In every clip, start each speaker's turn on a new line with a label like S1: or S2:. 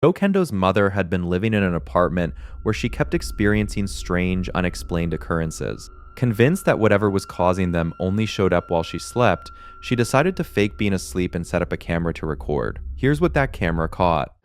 S1: Joe Kendo's mother had been living in an apartment where she kept experiencing strange, unexplained occurrences. Convinced that whatever was causing them only showed up while she slept, she decided to fake being asleep and set up a camera to record. Here's what that camera caught.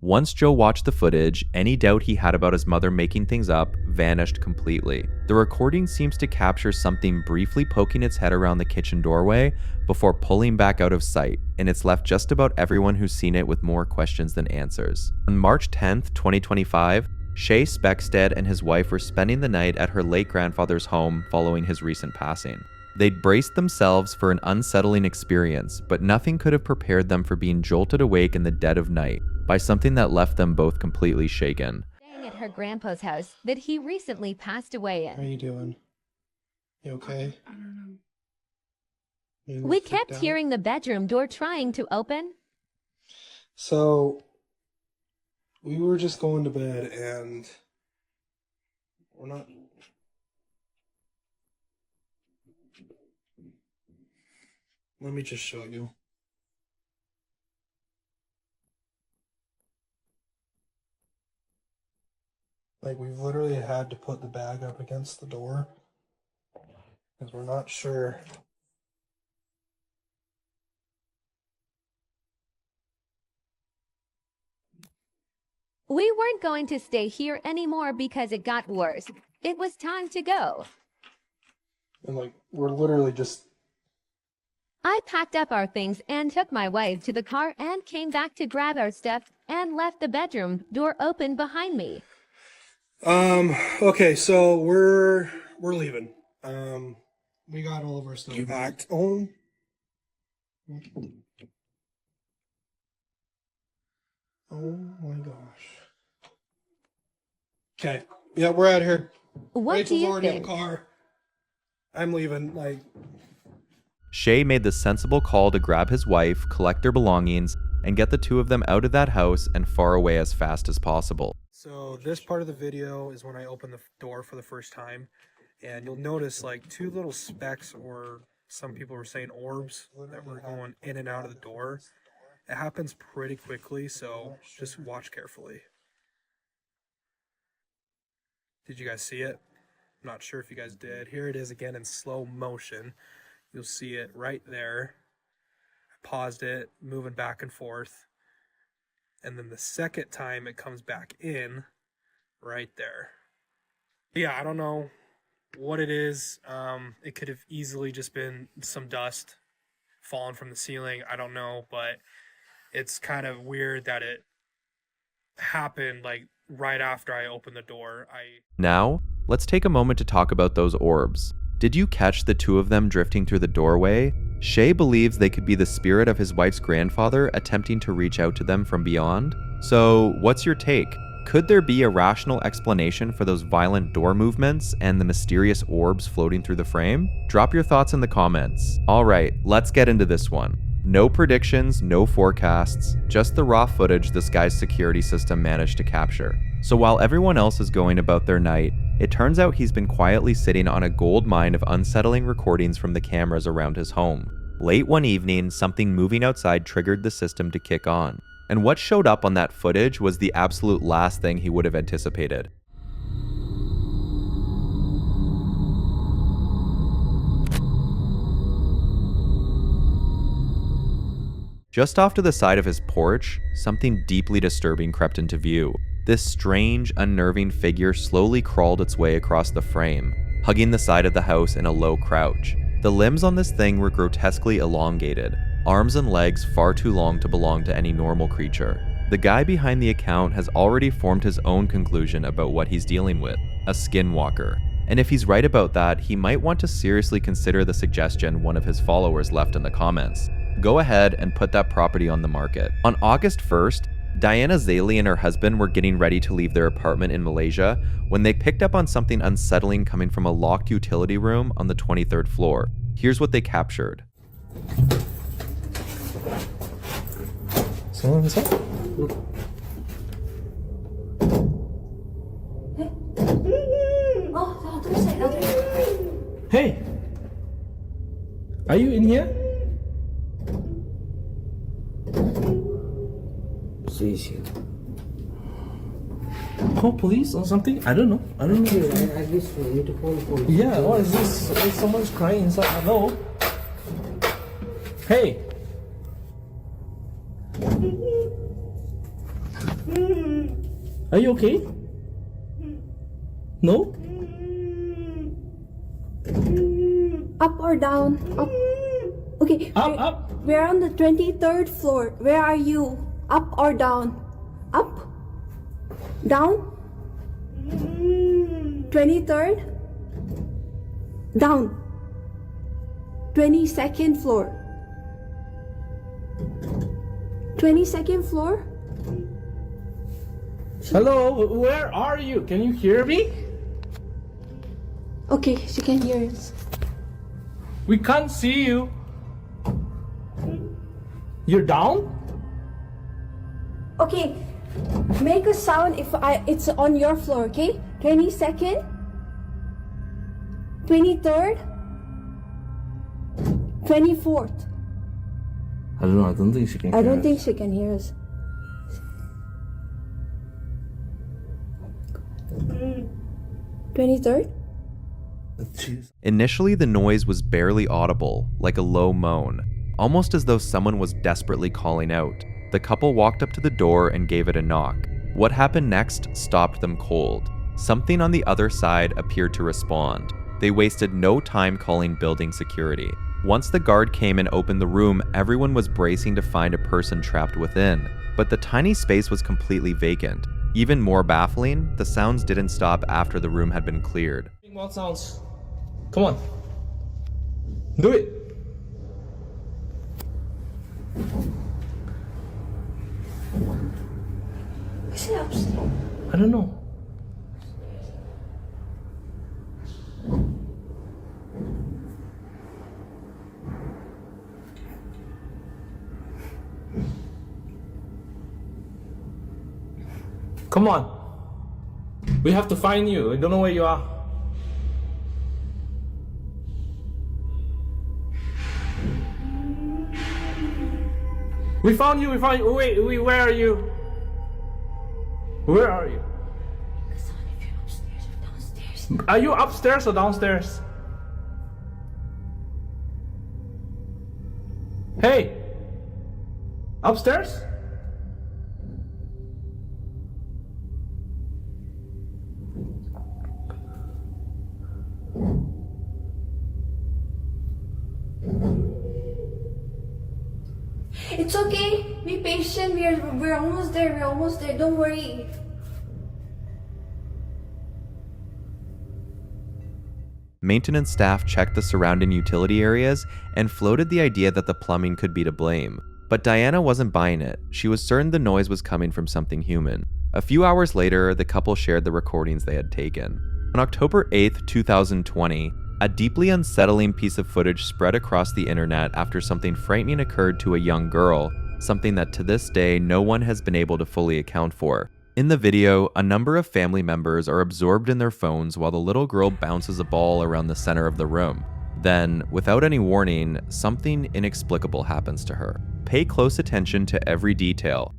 S1: Once Joe watched the footage, any doubt he had about his mother making things up vanished completely. The recording seems to capture something briefly poking its head around the kitchen doorway before pulling back out of sight, and it's left just about everyone who's seen it with more questions than answers. On March 10th, 2025, Shay Speckstead and his wife were spending the night at her late grandfather's home following his recent passing. They'd braced themselves for an unsettling experience, but nothing could have prepared them for being jolted awake in the dead of night by something that left them both completely shaken.
S2: Staying at her grandpa's house that he recently passed away
S3: How are
S2: in.
S3: you doing? You okay?
S4: I don't know.
S3: You
S2: We
S3: freaked
S2: kept
S3: out?
S2: hearing the bedroom door trying to open.
S3: So, we were just going to bed and we're not. Let me just show you. Like, we've literally had to put the bag up against the door because we're not sure.
S2: We weren't going to stay here anymore because it got worse. It was time to go.
S3: And, like, we're literally just.
S2: I packed up our things and took my wife to the car and came back to grab our stuff and left the bedroom door open behind me.
S3: Okay, so we're leaving. We got all of our stuff packed. Oh. Oh my gosh. Okay. Yeah, we're out here.
S2: What
S3: Rachel's
S2: do you
S3: already in
S2: think?
S3: the car. I'm leaving. Like,
S1: Shay made the sensible call to grab his wife, collect their belongings, and get the two of them out of that house and far away as fast as possible.
S3: so this part of the video is when I open the door for the first time, and you'll notice like two little specks, or some people were saying orbs, that were going in and out of the door. It happens pretty quickly, so just watch carefully. Did you guys see it? I'm not sure if you guys did. Here it is again in slow motion. You'll see it right there. I paused it, moving back and forth. And then the second time it comes back in, right there. Yeah, I don't know what it is. It could have easily just been some dust falling from the ceiling. I don't know, but it's kind of weird that it happened like right after I opened the door.
S1: Now, let's take a moment to talk about those orbs. Did you catch the two of them drifting through the doorway? Shay believes they could be the spirit of his wife's grandfather attempting to reach out to them from beyond. So, what's your take? Could there be a rational explanation for those violent door movements and the mysterious orbs floating through the frame? Drop your thoughts in the comments. Alright, let's get into this one. No predictions, no forecasts, just the raw footage this guy's security system managed to capture. So while everyone else is going about their night, it turns out he's been quietly sitting on a gold mine of unsettling recordings from the cameras around his home. Late one evening, something moving outside triggered the system to kick on. And what showed up on that footage was the absolute last thing he would have anticipated. Just off to the side of his porch, something deeply disturbing crept into view. This strange, unnerving figure slowly crawled its way across the frame, hugging the side of the house in a low crouch. The limbs on this thing were grotesquely elongated, arms and legs far too long to belong to any normal creature. The guy behind the account has already formed his own conclusion about what he's dealing with, a skinwalker. And if he's right about that, he might want to seriously consider the suggestion one of his followers left in the comments. Go ahead and put that property on the market. On August 1st, Diana Zaley and her husband were getting ready to leave their apartment in Malaysia when they picked up on something unsettling coming from a locked utility room on the 23rd floor. Here's what they captured.
S4: Someone inside? Hey! Are you in here? Call police or something? I don't know. I don't know.
S5: I guess we need to call the police.
S4: Yeah, what is this? Someone's crying inside. Hello? Hey! Are you okay? No?
S6: Up or down? Up. Okay.
S4: Up.
S6: We're on the 23rd floor. Where are you? Up or down? Up? Down? 23rd? Down. 22nd floor. 22nd floor?
S4: Hello, where are you? Can you hear me?
S6: Okay, she can hear us.
S4: We can't see you. You're down?
S6: Okay, make a sound if it's on your floor, okay? 22nd? 23rd? 24th?
S4: I don't know, I don't think she can
S6: I don't think she can hear us. 23rd?
S1: Initially, the noise was barely audible, like a low moan, almost as though someone was desperately calling out. The couple walked up to the door and gave it a knock. What happened next stopped them cold. Something on the other side appeared to respond. They wasted no time calling building security. Once the guard came and opened the room, everyone was bracing to find a person trapped within. But the tiny space was completely vacant. Even more baffling, the sounds didn't stop after the room had been cleared.
S4: More sounds. Come on. Do it.
S6: Is it upstairs?
S4: I don't know. Come on. We have to find you. I don't know where you are. We found you. Wait, where are you? Where are you?
S6: Upstairs or downstairs?
S4: Are you upstairs or downstairs? Hey! Upstairs?
S6: It's okay. Be patient. We're almost there. We're almost there. Don't worry.
S1: Maintenance staff checked the surrounding utility areas and floated the idea that the plumbing could be to blame. But Diana wasn't buying it. She was certain the noise was coming from something human. A few hours later, the couple shared the recordings they had taken. On October 8th, 2020, a deeply unsettling piece of footage spread across the internet after something frightening occurred to a young girl, something that to this day no one has been able to fully account for. In the video, a number of family members are absorbed in their phones while the little girl bounces a ball around the center of the room. Then, without any warning, something inexplicable happens to her. Pay close attention to every detail.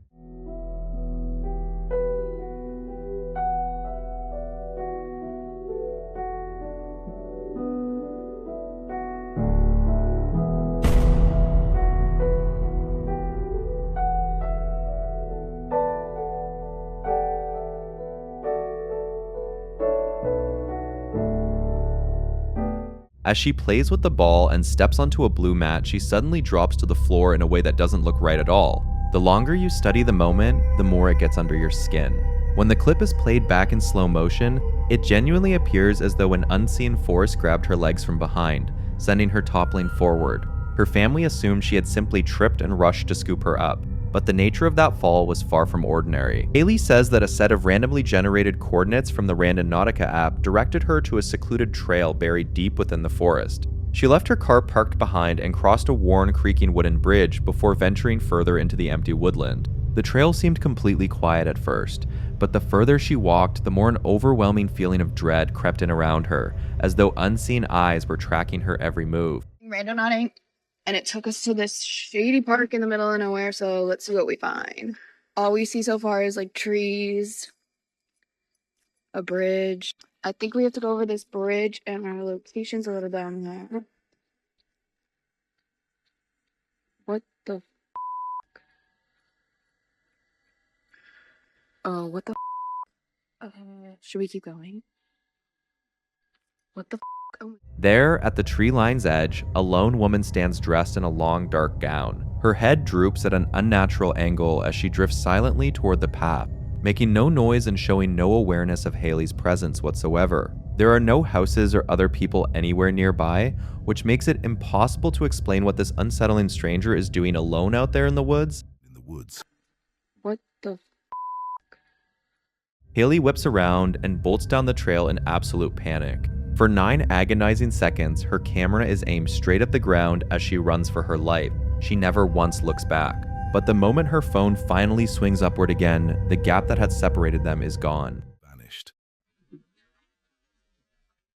S1: As she plays with the ball and steps onto a blue mat, she suddenly drops to the floor in a way that doesn't look right at all. The longer you study the moment, the more it gets under your skin. When the clip is played back in slow motion, it genuinely appears as though an unseen force grabbed her legs from behind, sending her toppling forward. Her family assumed she had simply tripped and rushed to scoop her up, but the nature of that fall was far from ordinary. Haley says that a set of randomly generated coordinates from the Randonautica app directed her to a secluded trail buried deep within the forest. She left her car parked behind and crossed a worn, creaking wooden bridge before venturing further into the empty woodland. The trail seemed completely quiet at first, but the further she walked, the more an overwhelming feeling of dread crept in around her, as though unseen eyes were tracking her every move.
S7: Randonauting. And it took us to this shady park in the middle of nowhere, so let's see what we find. All we see so far is like trees, a bridge. I think we have to go over this bridge, and our location's a little down there. What the f? Oh, what the f? Should we keep going? What the f? Oh.
S1: There, at the tree line's edge, a lone woman stands dressed in a long, dark gown. Her head droops at an unnatural angle as she drifts silently toward the path, making no noise and showing no awareness of Haley's presence whatsoever. There are no houses or other people anywhere nearby, which makes it impossible to explain what this unsettling stranger is doing alone out there in the woods.
S7: What the f?
S1: Haley whips around and bolts down the trail in absolute panic. For 9 agonizing seconds, her camera is aimed straight at the ground as she runs for her life. She never once looks back. But the moment her phone finally swings upward again, the gap that had separated them is gone. Vanished.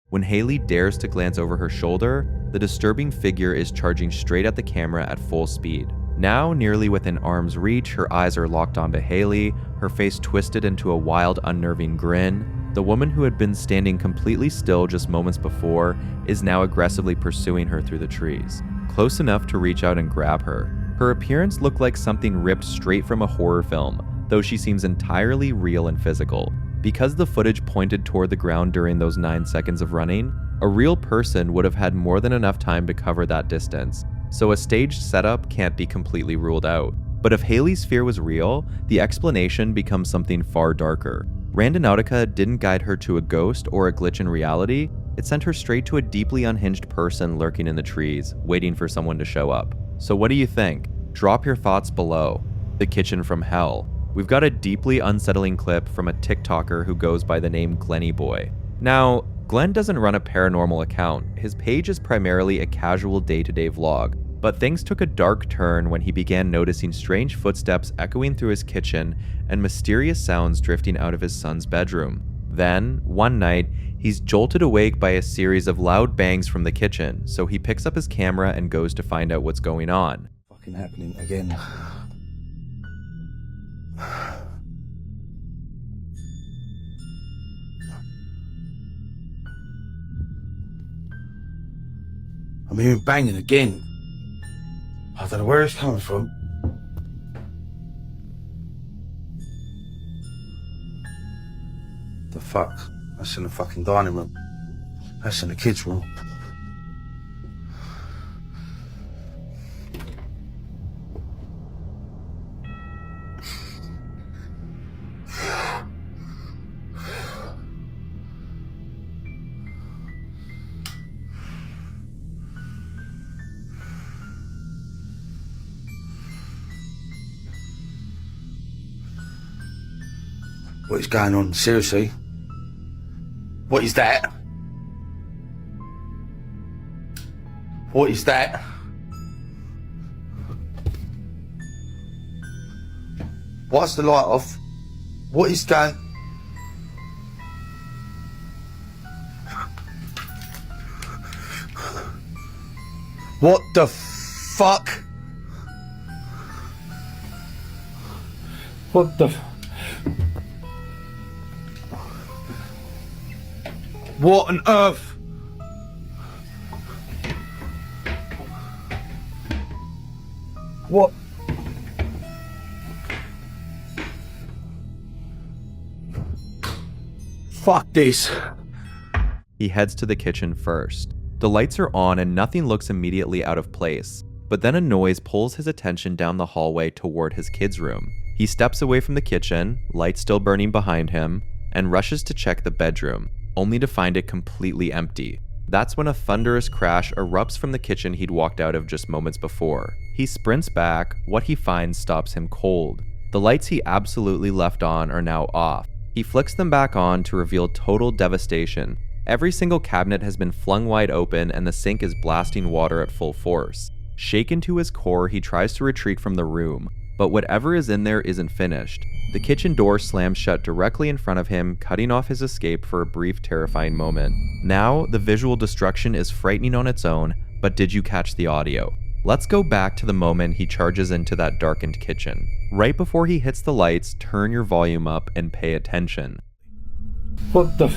S1: When Haley dares to glance over her shoulder, the disturbing figure is charging straight at the camera at full speed. Now nearly within arm's reach, her eyes are locked onto Haley, her face twisted into a wild, unnerving grin. The woman who had been standing completely still just moments before is now aggressively pursuing her through the trees, close enough to reach out and grab her. Her appearance looked like something ripped straight from a horror film, though she seems entirely real and physical. Because the footage pointed toward the ground during those 9 seconds of running, a real person would have had more than enough time to cover that distance, so a staged setup can't be completely ruled out. But if Haley's fear was real, the explanation becomes something far darker. Randonautica didn't guide her to a ghost or a glitch in reality, it sent her straight to a deeply unhinged person lurking in the trees, waiting for someone to show up. So what do you think? Drop your thoughts below. The Kitchen from Hell. We've got a deeply unsettling clip from a TikToker who goes by the name Glenny Boy. Now, Glenn doesn't run a paranormal account. His page is primarily a casual day-to-day vlog. But things took a dark turn when he began noticing strange footsteps echoing through his kitchen and mysterious sounds drifting out of his son's bedroom. Then, one night, he's jolted awake by a series of loud bangs from the kitchen, so he picks up his camera and goes to find out what's going on.
S8: Fucking happening again. I'm hearing banging again. I don't know where it's coming from. The fuck? That's in the fucking dining room. That's in the kids' room. What is going on? Seriously? What is that? What is that? Why's the light off? What is going... What the fuck? What the... What on earth? What? Fuck this.
S1: He heads to the kitchen first. The lights are on and nothing looks immediately out of place, but then a noise pulls his attention down the hallway toward his kids' room. He steps away from the kitchen, lights still burning behind him, and rushes to check the bedroom, only to find it completely empty. That's when a thunderous crash erupts from the kitchen he'd walked out of just moments before. He sprints back, what he finds stops him cold. The lights he absolutely left on are now off. He flicks them back on to reveal total devastation. Every single cabinet has been flung wide open and the sink is blasting water at full force. Shaken to his core, he tries to retreat from the room, but whatever is in there isn't finished. The kitchen door slams shut directly in front of him, cutting off his escape for a brief, terrifying moment. Now, the visual destruction is frightening on its own, but did you catch the audio? Let's go back to the moment he charges into that darkened kitchen. Right before he hits the lights, turn your volume up and pay attention.
S8: What the...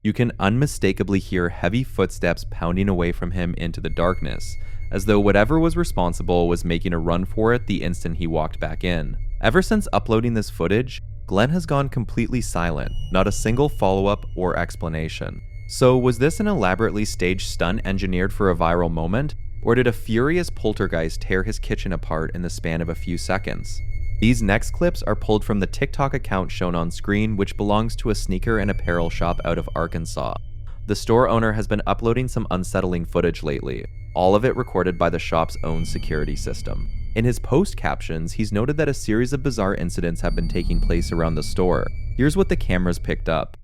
S1: You can unmistakably hear heavy footsteps pounding away from him into the darkness, as though whatever was responsible was making a run for it the instant he walked back in. Ever since uploading this footage, Glenn has gone completely silent, not a single follow-up or explanation. So was this an elaborately staged stunt engineered for a viral moment, or did a furious poltergeist tear his kitchen apart in the span of a few seconds? These next clips are pulled from the TikTok account shown on screen, which belongs to a sneaker and apparel shop out of Arkansas. The store owner has been uploading some unsettling footage lately, all of it recorded by the shop's own security system. In his post captions, he's noted that a series of bizarre incidents have been taking place around the store. Here's what the cameras picked up.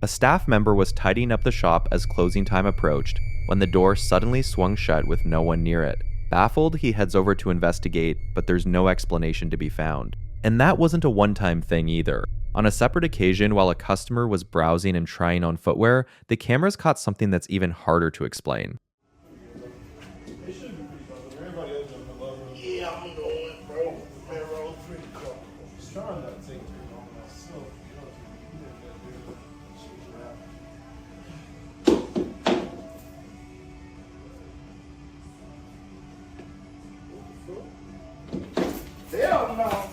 S1: A staff member was tidying up the shop as closing time approached when the door suddenly swung shut with no one near it. Baffled, he heads over to investigate, but there's no explanation to be found. And that wasn't a one-time thing either. On a separate occasion, while a customer was browsing and trying on footwear, the cameras caught something that's even harder to explain.
S9: Yeah, I'm doing it, bro. Pharaoh 3 Club. Trying not to take too long myself. Hell no.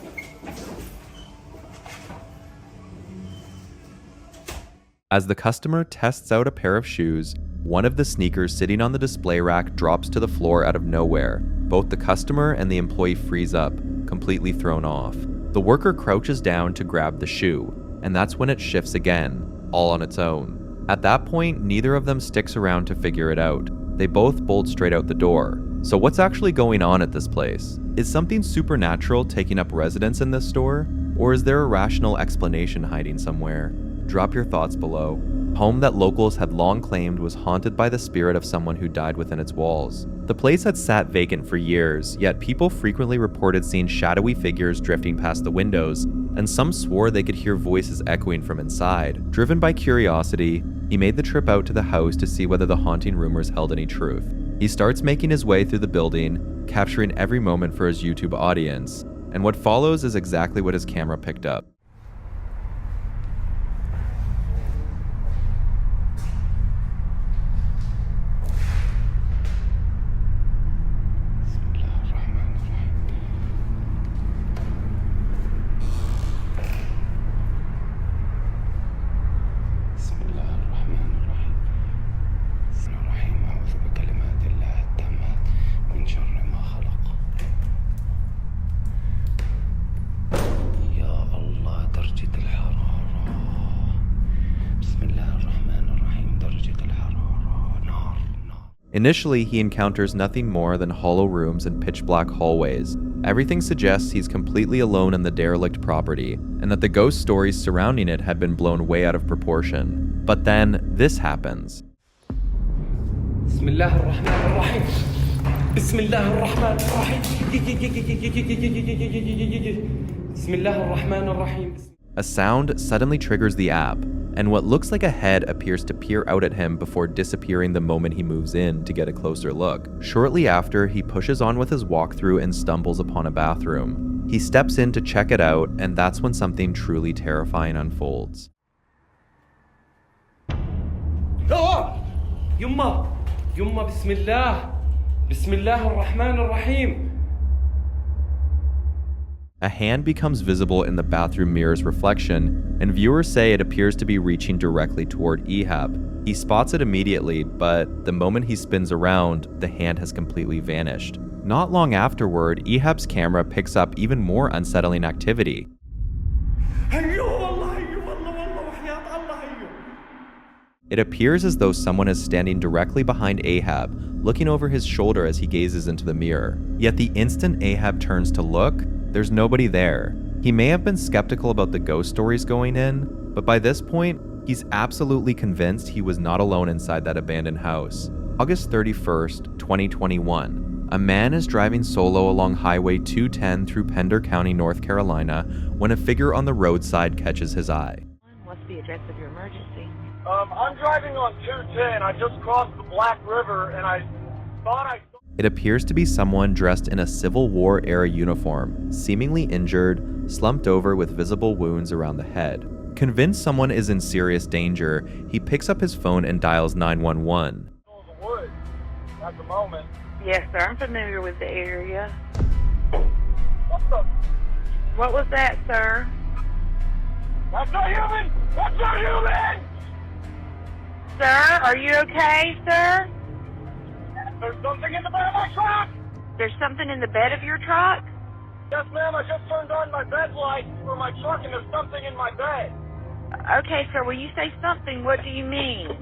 S1: As the customer tests out a pair of shoes, one of the sneakers sitting on the display rack drops to the floor out of nowhere. Both the customer and the employee freeze up, completely thrown off. The worker crouches down to grab the shoe, and that's when it shifts again, all on its own. At that point, neither of them sticks around to figure it out. They both bolt straight out the door. So what's actually going on at this place? Is something supernatural taking up residence in this store? Or is there a rational explanation hiding somewhere? Drop your thoughts below. Home that locals had long claimed was haunted by the spirit of someone who died within its walls. The place had sat vacant for years, yet people frequently reported seeing shadowy figures drifting past the windows, and some swore they could hear voices echoing from inside. Driven by curiosity, he made the trip out to the house to see whether the haunting rumors held any truth. He starts making his way through the building, capturing every moment for his YouTube audience, and what follows is exactly what his camera picked up. Initially, he encounters nothing more than hollow rooms and pitch black hallways. Everything suggests he's completely alone in the derelict property, and that the ghost stories surrounding it had been blown way out of proportion. But then, this happens.
S4: Bismillah ar-Rahman ar-Rahim. Bismillah ar-Rahman ar-Rahim. Bismillah ar-Rahman ar-Rahim.
S1: A sound suddenly triggers the app, and what looks like a head appears to peer out at him before disappearing the moment he moves in to get a closer look. Shortly after, he pushes on with his walkthrough and stumbles upon a bathroom. He steps in to check it out, and that's when something truly terrifying unfolds.
S4: Oh! Yumma! Yumma Bismillah! Bismillah ar-Rahman ar-Rahim!
S1: A hand becomes visible in the bathroom mirror's reflection, and viewers say it appears to be reaching directly toward Ehab. He spots it immediately, but the moment he spins around, the hand has completely vanished. Not long afterward, Ehab's camera picks up even more unsettling activity. It appears as though someone is standing directly behind Ahab, looking over his shoulder as he gazes into the mirror. Yet the instant Ahab turns to look, there's nobody there. He may have been skeptical about the ghost stories going in, but by this point, he's absolutely convinced he was not alone inside that abandoned house. August 31st, 2021. A man is driving solo along Highway 210 through Pender County, North Carolina, when a figure on the roadside catches his eye.
S10: What's the address of your emergency?
S9: I'm driving on 210. I just crossed the Black River, and I thought I...
S1: It appears to be someone dressed in a Civil War-era uniform, seemingly injured, slumped over with visible wounds around the head. Convinced someone is in serious danger, he picks up his phone and dials 911.
S9: The woods at the moment.
S10: Yes, sir. I'm familiar with the area.
S9: What the?
S10: What was that, sir?
S9: That's not human! That's not human!
S10: Sir, are you okay, sir?
S9: There's something in the bed of my truck!
S10: There's something in the bed of your truck?
S9: Yes, ma'am. I just turned on my bed light for my truck, and there's something in my bed.
S10: Okay, sir. When you say something, what do you mean?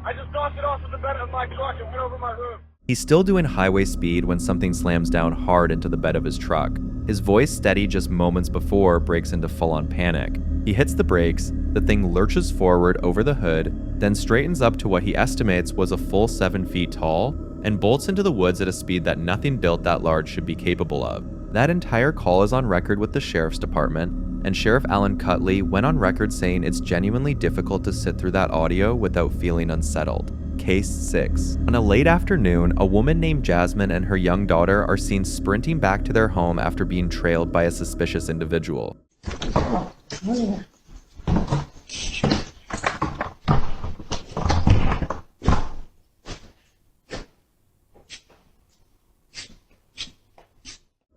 S9: I just knocked it off of the bed of my truck and went over my roof.
S1: He's still doing highway speed when something slams down hard into the bed of his truck. His voice, steady just moments before, breaks into full-on panic. He hits the brakes, the thing lurches forward over the hood, then straightens up to what he estimates was a full 7 feet tall, and bolts into the woods at a speed that nothing built that large should be capable of. That entire call is on record with the Sheriff's Department, and Sheriff Alan Cutley went on record saying it's genuinely difficult to sit through that audio without feeling unsettled. Case 6. On a late afternoon, a woman named Jasmine and her young daughter are seen sprinting back to their home after being trailed by a suspicious individual.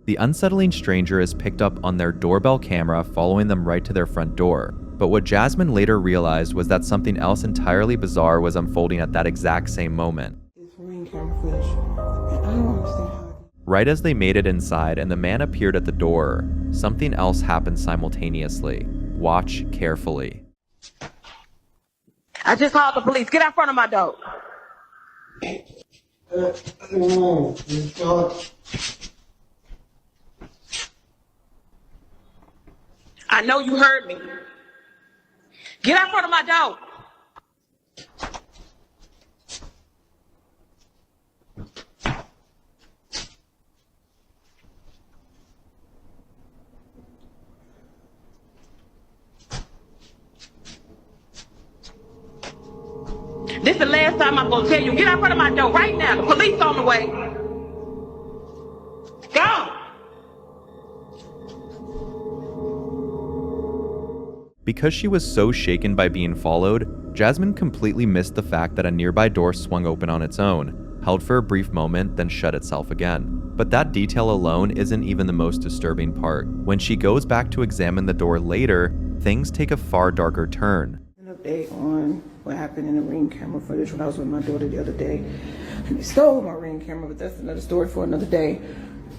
S1: The unsettling stranger is picked up on their doorbell camera following them right to their front door. But what Jasmine later realized was that something else entirely bizarre was unfolding at that exact same moment.
S5: It's ring camera footage. And I don't understand how.
S1: Right as they made it inside and the man appeared at the door, something else happened simultaneously. Watch carefully.
S10: I just called the police. Get out front of my door.
S5: No, it's not.
S10: I know you heard me. Get out front of my door. This is the last time I'm gonna tell you. Get out front of my door right now. The police on the way. Go!
S1: Because she was so shaken by being followed, Jasmine completely missed the fact that a nearby door swung open on its own, held for a brief moment, then shut itself again. But that detail alone isn't even the most disturbing part. When she goes back to examine the door later, things take a far darker turn.
S5: An update on what happened in the ring camera footage when I was with my daughter the other day. They stole my ring camera, but that's another story for another day.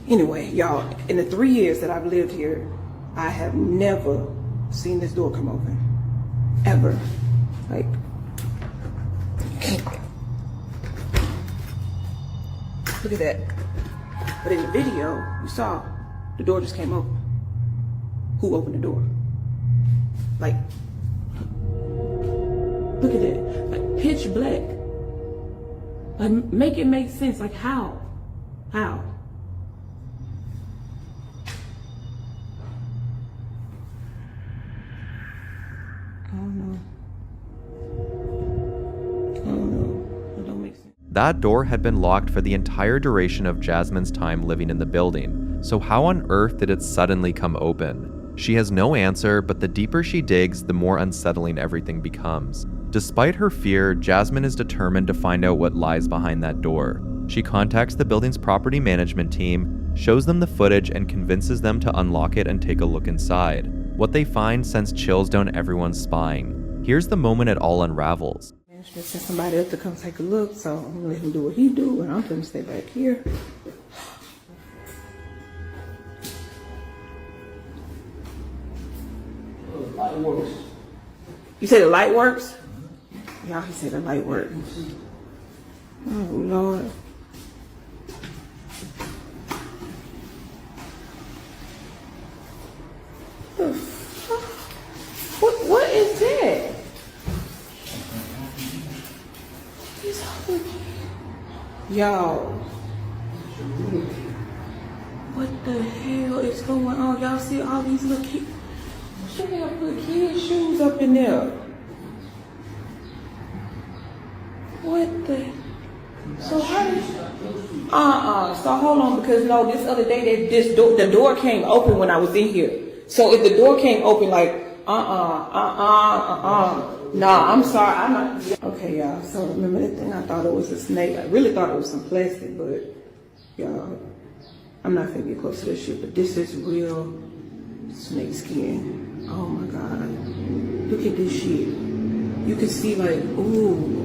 S5: Anyway, y'all, in the 3 years that I've lived here, I have never seen this door come open. Ever. Like, look at that. But in the video, you saw the door just came open. Who opened the door? Like, look at it. Like, pitch black. Like, make it make sense. Like, how? How? I don't know. It don't make sense.
S1: That door had been locked for the entire duration of Jasmine's time living in the building, so how on earth did it suddenly come open? She has no answer, but the deeper she digs, the more unsettling everything becomes. Despite her fear, Jasmine is determined to find out what lies behind that door. She contacts the building's property management team, shows them the footage, and convinces them to unlock it and take a look inside. What they find sends chills down everyone's spine. Here's the moment it all unravels.
S5: Management sent somebody else to come take a look, so I'm gonna let him do what he do, and I'm gonna stay back here.
S8: Light works.
S5: You say the light works? Y'all, he said the light works. Oh, Lord. What is that? Y'all. What the hell is going on? Y'all see all these little kids? Should have put kids' shoes up in there. What the? So how did? So hold on, because no, this other day the door came open when I was in here. So if the door came open, like Nah, I'm sorry, I'm not. Okay, y'all. So remember that thing? I thought it was a snake. I really thought it was some plastic, but y'all, I'm not gonna get close to this shit. But this is real snake skin. Oh my god! Look at this shit. You can see like, ooh.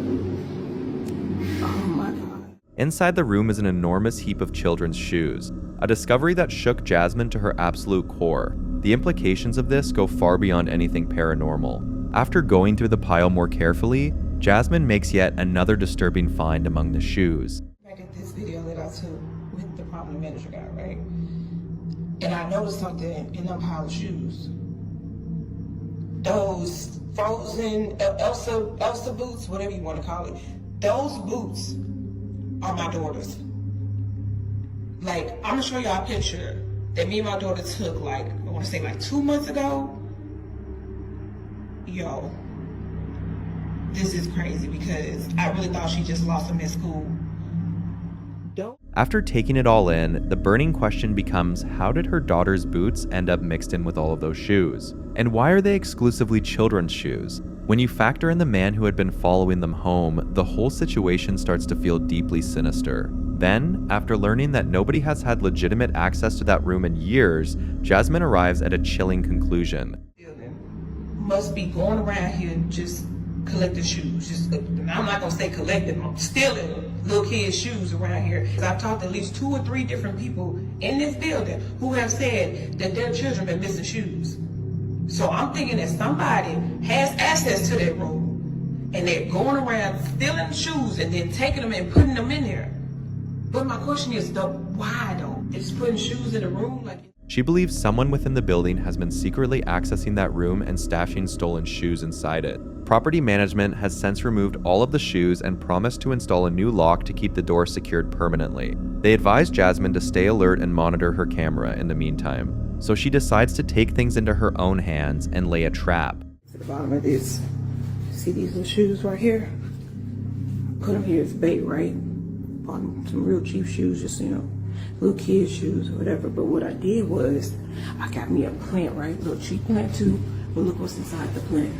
S5: Oh my god.
S1: Inside the room is an enormous heap of children's shoes, a discovery that shook Jasmine to her absolute core. The implications of this go far beyond anything paranormal. After going through the pile more carefully, Jasmine makes yet another disturbing find among the shoes.
S5: Back at this video that I took with the property manager guy, right? And I noticed something in them pile of shoes. Those frozen Elsa boots, whatever you want to call it, those boots are my daughter's. Like, I'm gonna show y'all a picture that me and my daughter took, like, I want to say like 2 months ago. Yo, this is crazy because I really thought she just lost them at school.
S1: After taking it all in, the burning question becomes, how did her daughter's boots end up mixed in with all of those shoes? And why are they exclusively children's shoes? When you factor in the man who had been following them home, the whole situation starts to feel deeply sinister. Then, after learning that nobody has had legitimate access to that room in years, Jasmine arrives at a chilling conclusion.
S5: Must be going around here and just collecting shoes. Just, I'm not gonna say collecting, I'm stealing little kids' shoes around here. I've talked to at least 2 or 3 different people in this building who have said that their children been missing shoes. So I'm thinking that somebody has access to that room and they're going around stealing shoes and then taking them and putting them in there. But my question is, though, why though? They're just putting shoes in the room like.
S1: She believes someone within the building has been secretly accessing that room and stashing stolen shoes inside it. Property management has since removed all of the shoes and promised to install a new lock to keep the door secured permanently. They advise Jasmine to stay alert and monitor her camera in the meantime. So she decides to take things into her own hands and lay a trap.
S5: To the bottom of this, see these little shoes right here? Put them here as bait, right? Bought some real cheap shoes, just, little kids' shoes or whatever. But what I did was, I got me a plant, right? A little cheap plant too, but look what's inside the plant.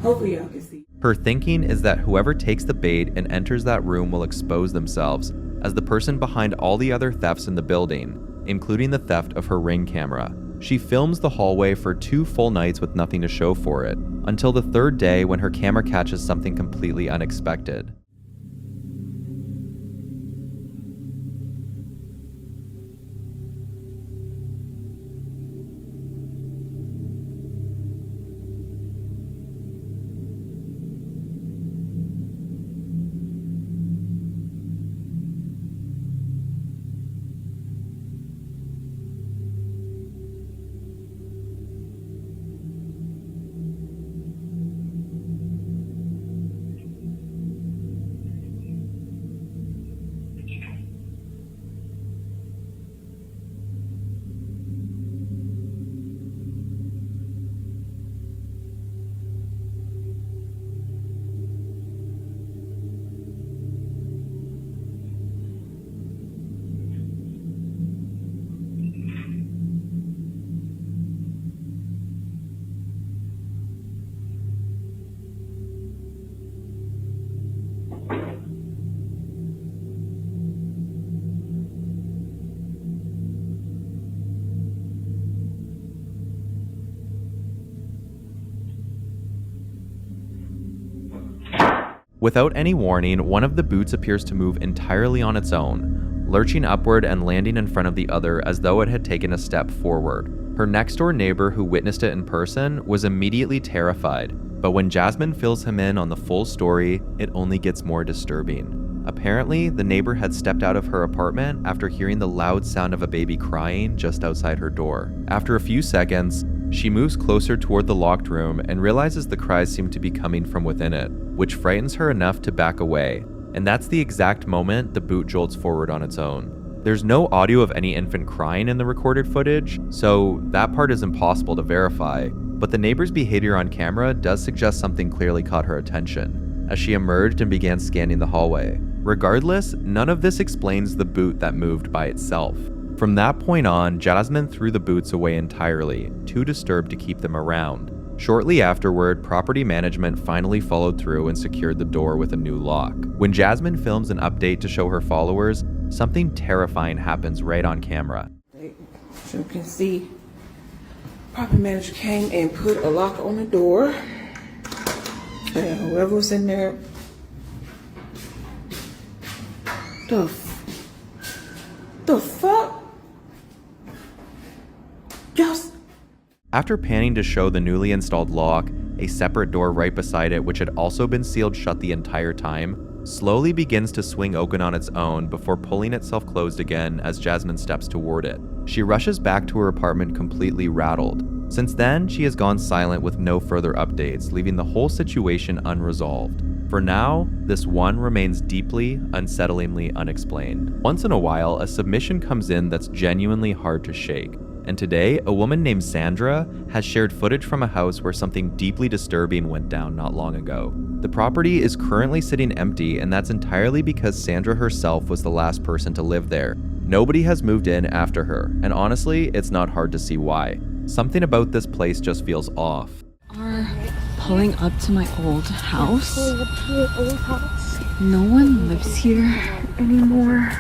S5: Hopefully y'all can see.
S1: Her thinking is that whoever takes the bait and enters that room will expose themselves as the person behind all the other thefts in the building, including the theft of her Ring camera. She films the hallway for 2 full nights with nothing to show for it, until the 3rd day when her camera catches something completely unexpected. Without any warning, one of the boots appears to move entirely on its own, lurching upward and landing in front of the other as though it had taken a step forward. Her next-door neighbor who witnessed it in person was immediately terrified, but when Jasmine fills him in on the full story, it only gets more disturbing. Apparently, the neighbor had stepped out of her apartment after hearing the loud sound of a baby crying just outside her door. After a few seconds, she moves closer toward the locked room and realizes the cries seem to be coming from within it, which frightens her enough to back away. And that's the exact moment the boot jolts forward on its own. There's no audio of any infant crying in the recorded footage, so that part is impossible to verify, but the neighbor's behavior on camera does suggest something clearly caught her attention, as she emerged and began scanning the hallway. Regardless, none of this explains the boot that moved by itself. From that point on, Jasmine threw the boots away entirely, too disturbed to keep them around. Shortly afterward, property management finally followed through and secured the door with a new lock. When Jasmine films an update to show her followers, something terrifying happens right on camera.
S5: So you can see, property manager came and put a lock on the door. And whoever was in there, the fuck? Just.
S1: After panning to show the newly installed lock, a separate door right beside it, which had also been sealed shut the entire time, slowly begins to swing open on its own before pulling itself closed again as Jasmine steps toward it. She rushes back to her apartment completely rattled. Since then, she has gone silent with no further updates, leaving the whole situation unresolved. For now, this one remains deeply, unsettlingly unexplained. Once in a while, a submission comes in that's genuinely hard to shake. And today, a woman named Sandra has shared footage from a house where something deeply disturbing went down not long ago. The property is currently sitting empty, and that's entirely because Sandra herself was the last person to live there. Nobody has moved in after her, and honestly, it's not hard to see why. Something about this place just feels off.
S11: Are pulling up to my old house. No one lives here anymore.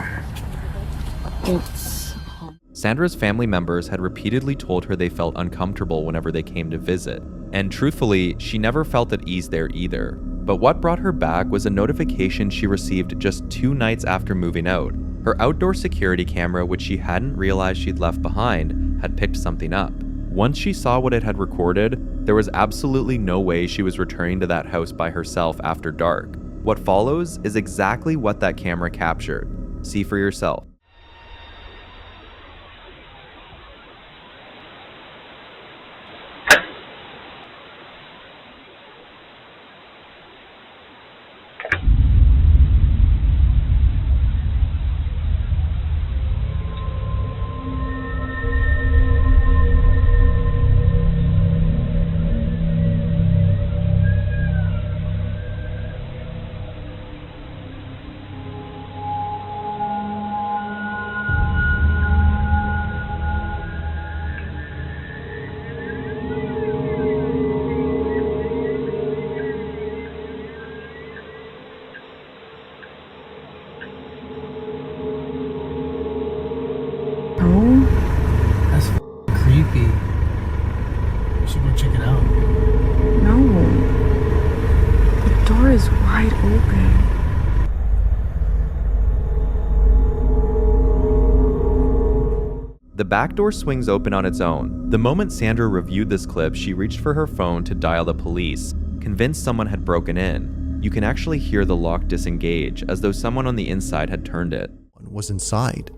S1: Sandra's family members had repeatedly told her they felt uncomfortable whenever they came to visit, and truthfully, she never felt at ease there either. But what brought her back was a notification she received just 2 nights after moving out. Her outdoor security camera, which she hadn't realized she'd left behind, had picked something up. Once she saw what it had recorded, there was absolutely no way she was returning to that house by herself after dark. What follows is exactly what that camera captured. See for yourself.
S12: That's creepy. We should go check it out.
S11: No. The door is wide open.
S1: The back door swings open on its own. The moment Sandra reviewed this clip, she reached for her phone to dial the police, convinced someone had broken in. You can actually hear the lock disengage, as though someone on the inside had turned it.
S13: One was inside.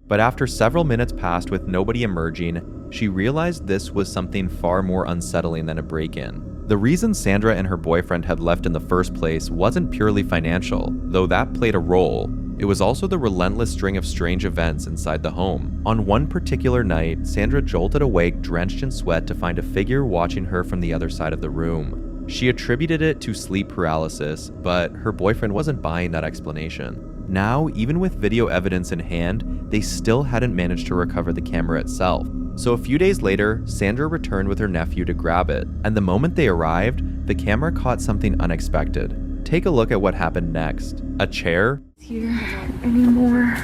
S1: But after several minutes passed with nobody emerging, she realized this was something far more unsettling than a break-in. The reason Sandra and her boyfriend had left in the first place wasn't purely financial, though that played a role. It was also the relentless string of strange events inside the home. On one particular night, Sandra jolted awake drenched in sweat to find a figure watching her from the other side of the room. She attributed it to sleep paralysis, but her boyfriend wasn't buying that explanation. Now, even with video evidence in hand, they still hadn't managed to recover the camera itself. So a few days later, Sandra returned with her nephew to grab it, and the moment they arrived, the camera caught something unexpected. Take a look at what happened next. A chair?
S11: Here anymore.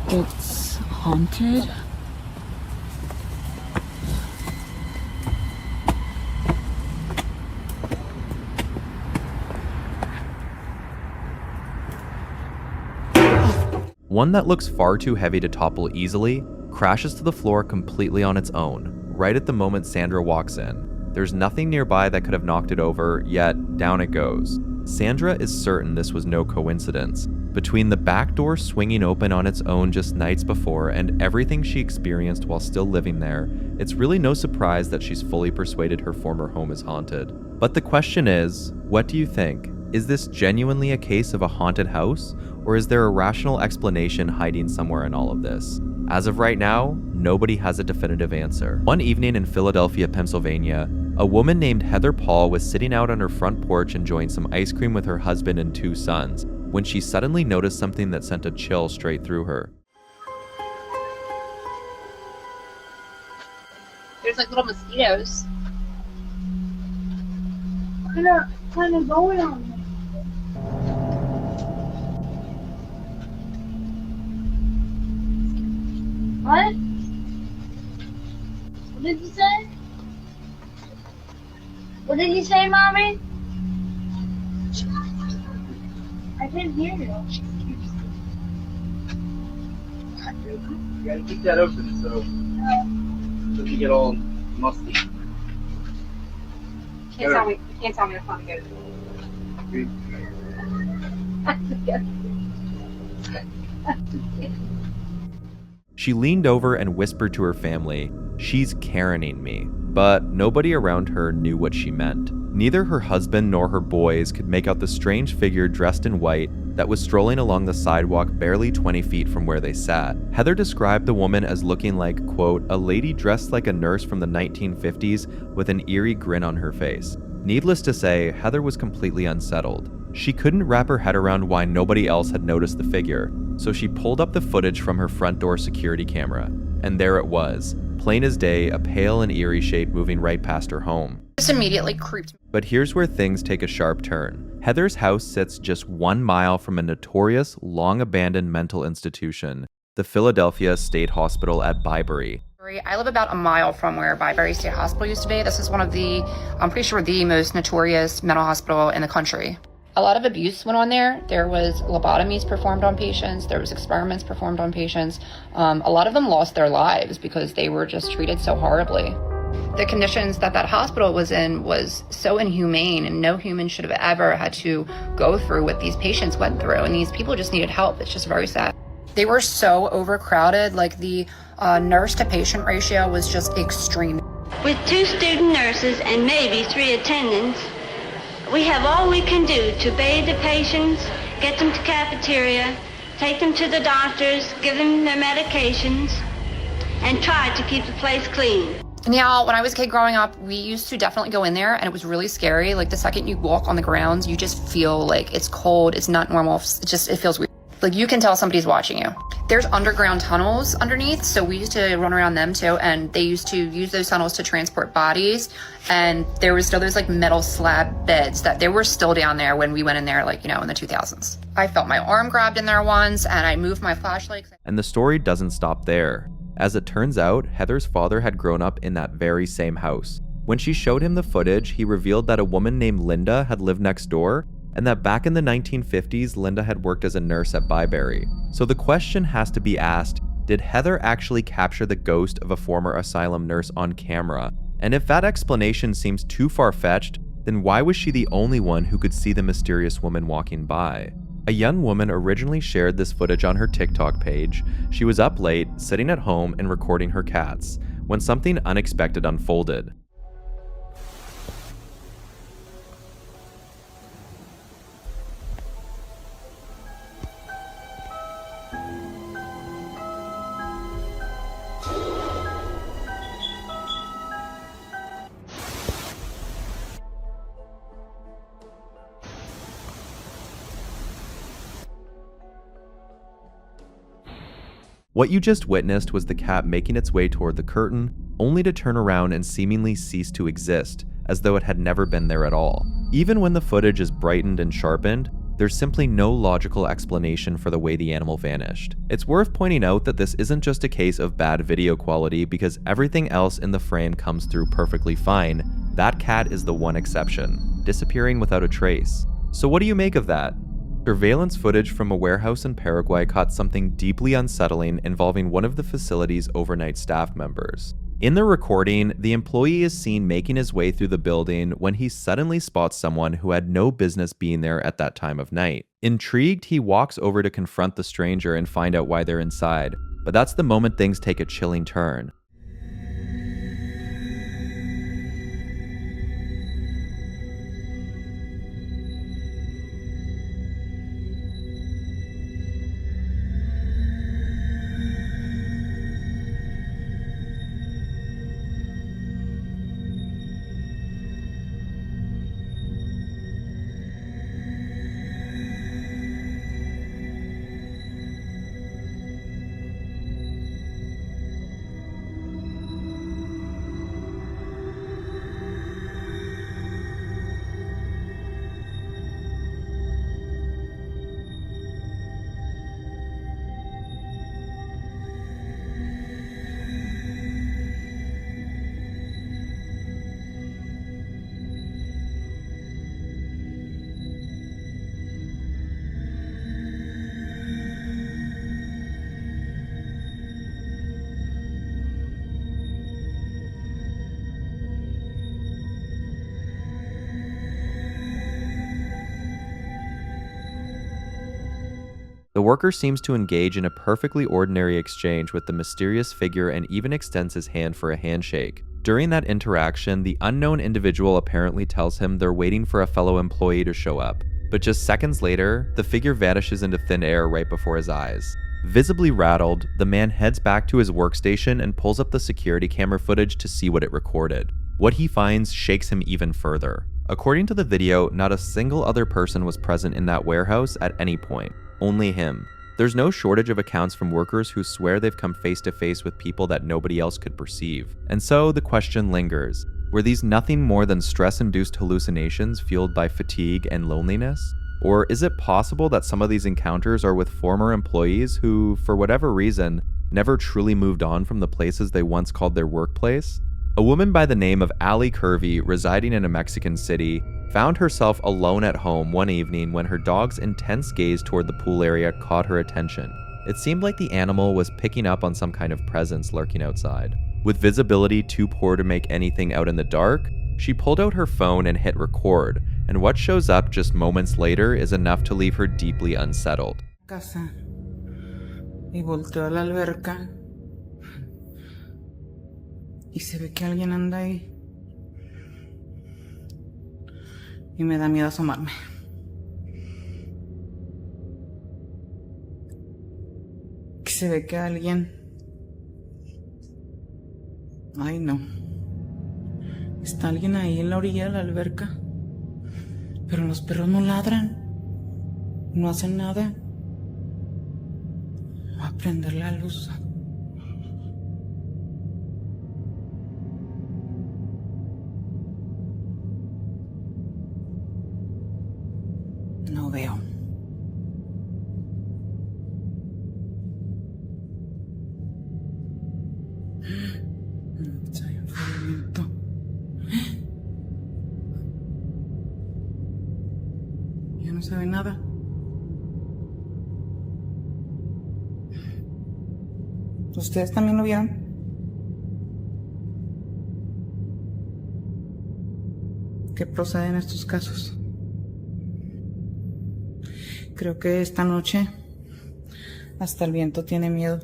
S11: It's haunted.
S1: One that looks far too heavy to topple easily crashes to the floor completely on its own, right at the moment Sandra walks in. There's nothing nearby that could have knocked it over, yet down it goes. Sandra is certain this was no coincidence. Between the back door swinging open on its own just nights before and everything she experienced while still living there, it's really no surprise that she's fully persuaded her former home is haunted. But the question is, what do you think? Is this genuinely a case of a haunted house, or is there a rational explanation hiding somewhere in all of this? As of right now, nobody has a definitive answer. One evening in Philadelphia, Pennsylvania, a woman named Heather Paul was sitting out on her front porch enjoying some ice cream with her husband and 2 sons, when she suddenly noticed something that sent a chill straight through her.
S13: There's like little mosquitoes.
S6: What kind of going on? What? What did you say? What did you say, Mommy? I couldn't hear you.
S14: You gotta keep that open so it doesn't get all musty.
S13: Can't tell me it's not good.
S1: She leaned over and whispered to her family, "She's Karening me." But nobody around her knew what she meant. Neither her husband nor her boys could make out the strange figure dressed in white that was strolling along the sidewalk barely 20 feet from where they sat. Heather described the woman as looking like, quote, a lady dressed like a nurse from the 1950s with an eerie grin on her face. Needless to say, Heather was completely unsettled. She couldn't wrap her head around why nobody else had noticed the figure, so she pulled up the footage from her front door security camera. And there it was, plain as day, a pale and eerie shape moving right past her home.
S13: Just immediately creeped me.
S1: But here's where things take a sharp turn. Heather's house sits just 1 mile from a notorious, long-abandoned mental institution, the Philadelphia State Hospital at Byberry.
S13: I live about a mile from where Byberry State Hospital used to be. This is one of the, I'm pretty sure, the most notorious mental hospital in the country. A lot of abuse went on there. There was lobotomies performed on patients. There was experiments performed on patients. A lot of them lost their lives because they were just treated so horribly. The conditions that hospital was in was so inhumane, and no human should have ever had to go through what these patients went through. And these people just needed help. It's just very sad. They were so overcrowded. Like the nurse to patient ratio was just extreme.
S15: With 2 student nurses and maybe 3 attendants, we have all we can do to bathe the patients, get them to cafeteria, take them to the doctors, give them their medications, and try to keep the place clean.
S13: Now, when I was a kid growing up, we used to definitely go in there, and it was really scary. Like the second you walk on the grounds, you just feel like it's cold, it's not normal, it feels weird. Like you can tell somebody's watching you. There's underground tunnels underneath, so we used to run around them too, and they used to use those tunnels to transport bodies, and there was still those like metal slab beds that they were still down there when we went in there, like, you know, in the 2000s. I felt my arm grabbed in there once, and I moved my flashlight.
S1: And the story doesn't stop there. As it turns out, Heather's father had grown up in that very same house. When she showed him the footage, he revealed that a woman named Linda had lived next door, and that back in the 1950s, Linda had worked as a nurse at Byberry. So the question has to be asked, did Heather actually capture the ghost of a former asylum nurse on camera? And if that explanation seems too far-fetched, then why was she the only one who could see the mysterious woman walking by? A young woman originally shared this footage on her TikTok page. She was up late, sitting at home and recording her cats, when something unexpected unfolded. What you just witnessed was the cat making its way toward the curtain, only to turn around and seemingly cease to exist, as though it had never been there at all. Even when the footage is brightened and sharpened, there's simply no logical explanation for the way the animal vanished. It's worth pointing out that this isn't just a case of bad video quality, because everything else in the frame comes through perfectly fine. That cat is the one exception, disappearing without a trace. So what do you make of that? Surveillance footage from a warehouse in Paraguay caught something deeply unsettling involving one of the facility's overnight staff members. In the recording, the employee is seen making his way through the building when he suddenly spots someone who had no business being there at that time of night. Intrigued, he walks over to confront the stranger and find out why they're inside, but that's the moment things take a chilling turn. The worker seems to engage in a perfectly ordinary exchange with the mysterious figure and even extends his hand for a handshake. During that interaction, the unknown individual apparently tells him they're waiting for a fellow employee to show up. But just seconds later, the figure vanishes into thin air right before his eyes. Visibly rattled, the man heads back to his workstation and pulls up the security camera footage to see what it recorded. What he finds shakes him even further. According to the video, not a single other person was present in that warehouse at any point. Only him. There's no shortage of accounts from workers who swear they've come face to face with people that nobody else could perceive. And so the question lingers. Were these nothing more than stress-induced hallucinations fueled by fatigue and loneliness? Or is it possible that some of these encounters are with former employees who, for whatever reason, never truly moved on from the places they once called their workplace? A woman by the name of Allie Curvey, residing in a Mexican city, found herself alone at home one evening when her dog's intense gaze toward the pool area caught her attention. It seemed like the animal was picking up on some kind of presence lurking outside. With visibility too poor to make anything out in the dark, she pulled out her phone and hit record, and what shows up just moments later is enough to leave her deeply unsettled.
S16: Casa. Y volteó a la alberca. Y se ve que alguien anda ahí. Y me da miedo asomarme. Que se ve que alguien... Ay, no. Está alguien ahí en la orilla de la alberca. Pero los perros no ladran. No hacen nada. Voy a prender la luz. No veo. Está en movimiento. Ya no se ve nada. ¿Ustedes también lo vieron? ¿Qué procede en estos casos? Creo que esta noche hasta el viento tiene miedo.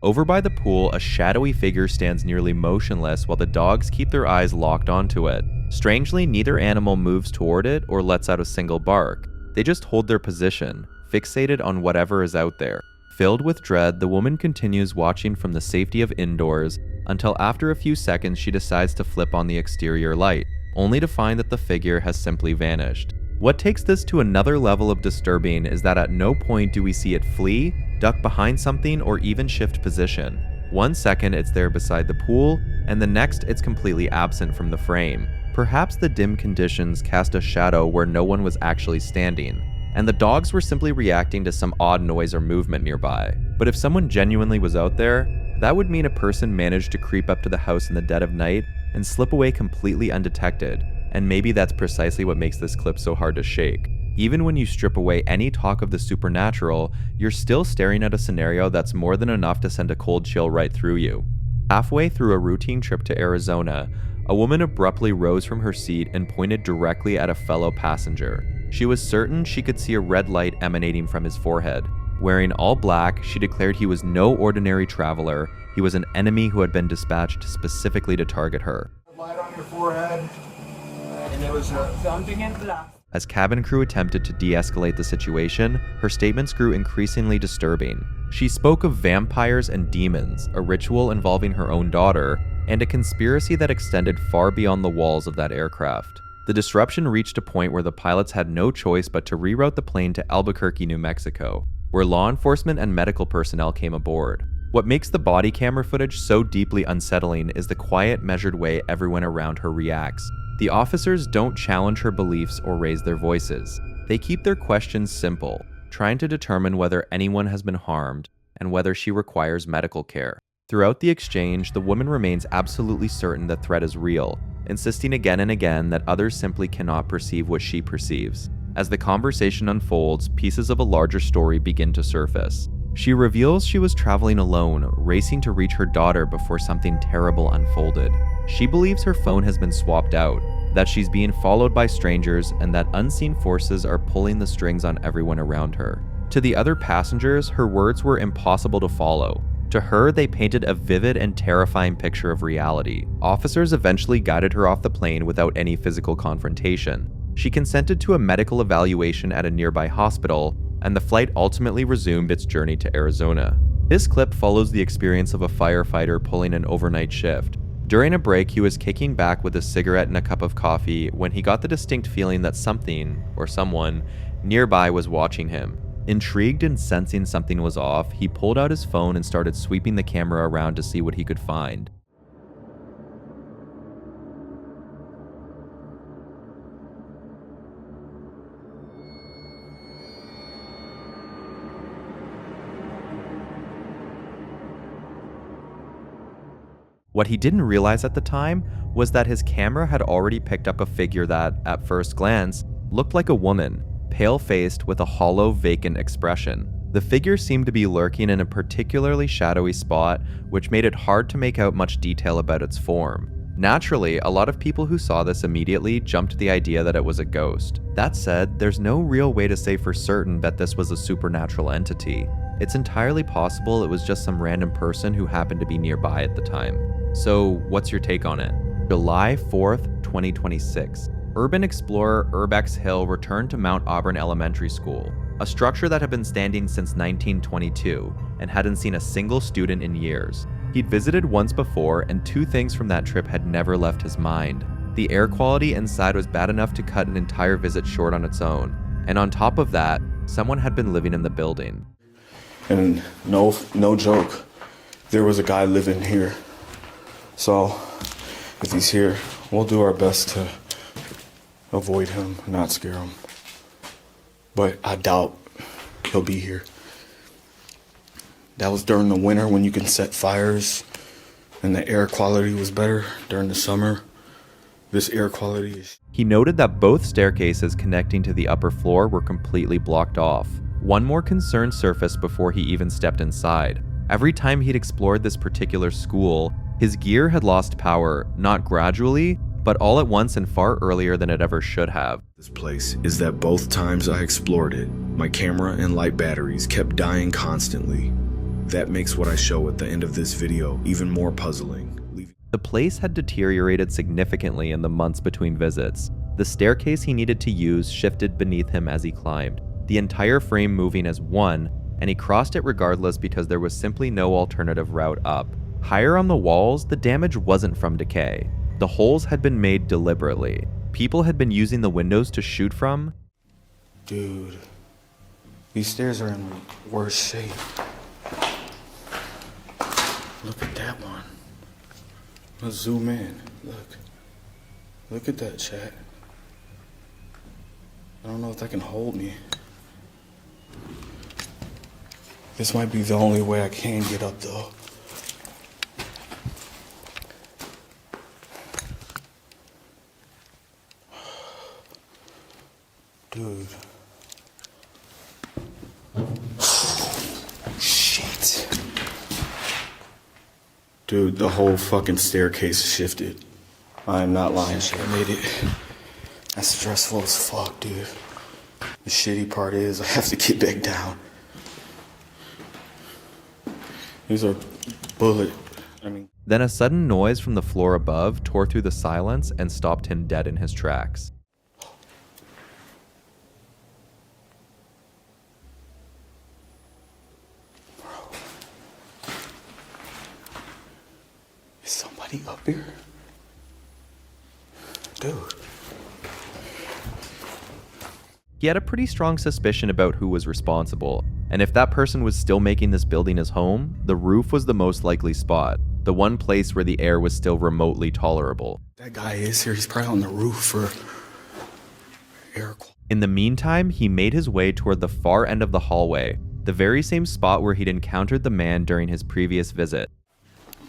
S1: Over by the pool, a shadowy figure stands nearly motionless while the dogs keep their eyes locked onto it. Strangely, neither animal moves toward it or lets out a single bark. They just hold their position, fixated on whatever is out there. Filled with dread, the woman continues watching from the safety of indoors until after a few seconds she decides to flip on the exterior light, only to find that the figure has simply vanished. What takes this to another level of disturbing is that at no point do we see it flee, duck behind something, or even shift position. 1 second it's there beside the pool, and the next it's completely absent from the frame. Perhaps the dim conditions cast a shadow where no one was actually standing, and the dogs were simply reacting to some odd noise or movement nearby. But if someone genuinely was out there, that would mean a person managed to creep up to the house in the dead of night and slip away completely undetected. And maybe that's precisely what makes this clip so hard to shake. Even when you strip away any talk of the supernatural, you're still staring at a scenario that's more than enough to send a cold chill right through you. Halfway through a routine trip to Arizona, a woman abruptly rose from her seat and pointed directly at a fellow passenger. She was certain she could see a red light emanating from his forehead. Wearing all black, she declared he was no ordinary traveler. He was an enemy who had been dispatched specifically to target her.
S9: Light on your forehead, and there was something in black.
S1: As cabin crew attempted to de-escalate the situation, her statements grew increasingly disturbing. She spoke of vampires and demons, a ritual involving her own daughter, and a conspiracy that extended far beyond the walls of that aircraft. The disruption reached a point where the pilots had no choice but to reroute the plane to Albuquerque, New Mexico, where law enforcement and medical personnel came aboard. What makes the body camera footage so deeply unsettling is the quiet, measured way everyone around her reacts. The officers don't challenge her beliefs or raise their voices. They keep their questions simple, trying to determine whether anyone has been harmed and whether she requires medical care. Throughout the exchange, the woman remains absolutely certain the threat is real, insisting again and again that others simply cannot perceive what she perceives. As the conversation unfolds, pieces of a larger story begin to surface. She reveals she was traveling alone, racing to reach her daughter before something terrible unfolded. She believes her phone has been swapped out, that she's being followed by strangers, and that unseen forces are pulling the strings on everyone around her. To the other passengers, her words were impossible to follow. To her, they painted a vivid and terrifying picture of reality. Officers eventually guided her off the plane without any physical confrontation. She consented to a medical evaluation at a nearby hospital, and the flight ultimately resumed its journey to Arizona. This clip follows the experience of a firefighter pulling an overnight shift. During a break, he was kicking back with a cigarette and a cup of coffee when he got the distinct feeling that something, or someone, nearby was watching him. Intrigued and sensing something was off, he pulled out his phone and started sweeping the camera around to see what he could find. What he didn't realize at the time was that his camera had already picked up a figure that, at first glance, looked like a woman, pale-faced with a hollow, vacant expression. The figure seemed to be lurking in a particularly shadowy spot, which made it hard to make out much detail about its form. Naturally, a lot of people who saw this immediately jumped to the idea that it was a ghost. That said, there's no real way to say for certain that this was a supernatural entity. It's entirely possible it was just some random person who happened to be nearby at the time. So, what's your take on it? July 4th, 2026. Urban explorer Urbex Hill returned to Mount Auburn Elementary School, a structure that had been standing since 1922 and hadn't seen a single student in years. He'd visited once before, and two things from that trip had never left his mind. The air quality inside was bad enough to cut an entire visit short on its own, and on top of that, someone had been living in the building.
S17: And no joke, there was a guy living here. So, if he's here, we'll do our best to avoid him, not scare him. But I doubt he'll be here. That was during the winter when you can set fires and the air quality was better. During the summer, this air quality is...
S1: He noted that both staircases connecting to the upper floor were completely blocked off. One more concern surfaced before he even stepped inside. Every time he'd explored this particular school, his gear had lost power, not gradually, but all at once and far earlier than it ever should have.
S17: This place is that both times I explored it, my camera and light batteries kept dying constantly. That makes what I show at the end of this video even more puzzling.
S1: The place had deteriorated significantly in the months between visits. The staircase he needed to use shifted beneath him as he climbed, the entire frame moving as one, and he crossed it regardless because there was simply no alternative route up. Higher on the walls, the damage wasn't from decay. The holes had been made deliberately. People had been using the windows to shoot from.
S17: Dude, these stairs are in worse shape. Look at that one. Let's zoom in. Look at that, chat. I don't know if that can hold me. This might be the only way I can get up though. Dude, Shit. Dude, the whole fucking staircase shifted. I am not lying. I made it. That's stressful as fuck, dude. The shitty part is I have to get back down. These are bullet.
S1: Then a sudden noise from the floor above tore through the silence and stopped him dead in his tracks.
S17: Is somebody up here? Dude.
S1: He had a pretty strong suspicion about who was responsible, and if that person was still making this building his home, the roof was the most likely spot, the one place where the air was still remotely tolerable.
S17: That guy is here. He's probably on the roof for air quality.
S1: In the meantime, he made his way toward the far end of the hallway, the very same spot where he'd encountered the man during his previous visit.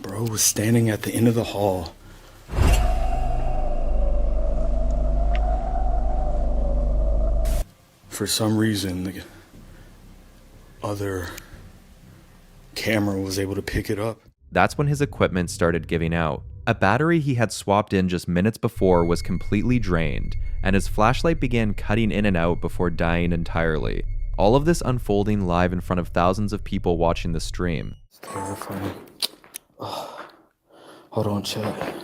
S17: Bro was standing at the end of the hall. For some reason, the other camera was able to pick it up.
S1: That's when his equipment started giving out. A battery he had swapped in just minutes before was completely drained, and his flashlight began cutting in and out before dying entirely. All of this unfolding live in front of thousands of people watching the stream.
S17: It's terrifying. Oh. Hold on, chat.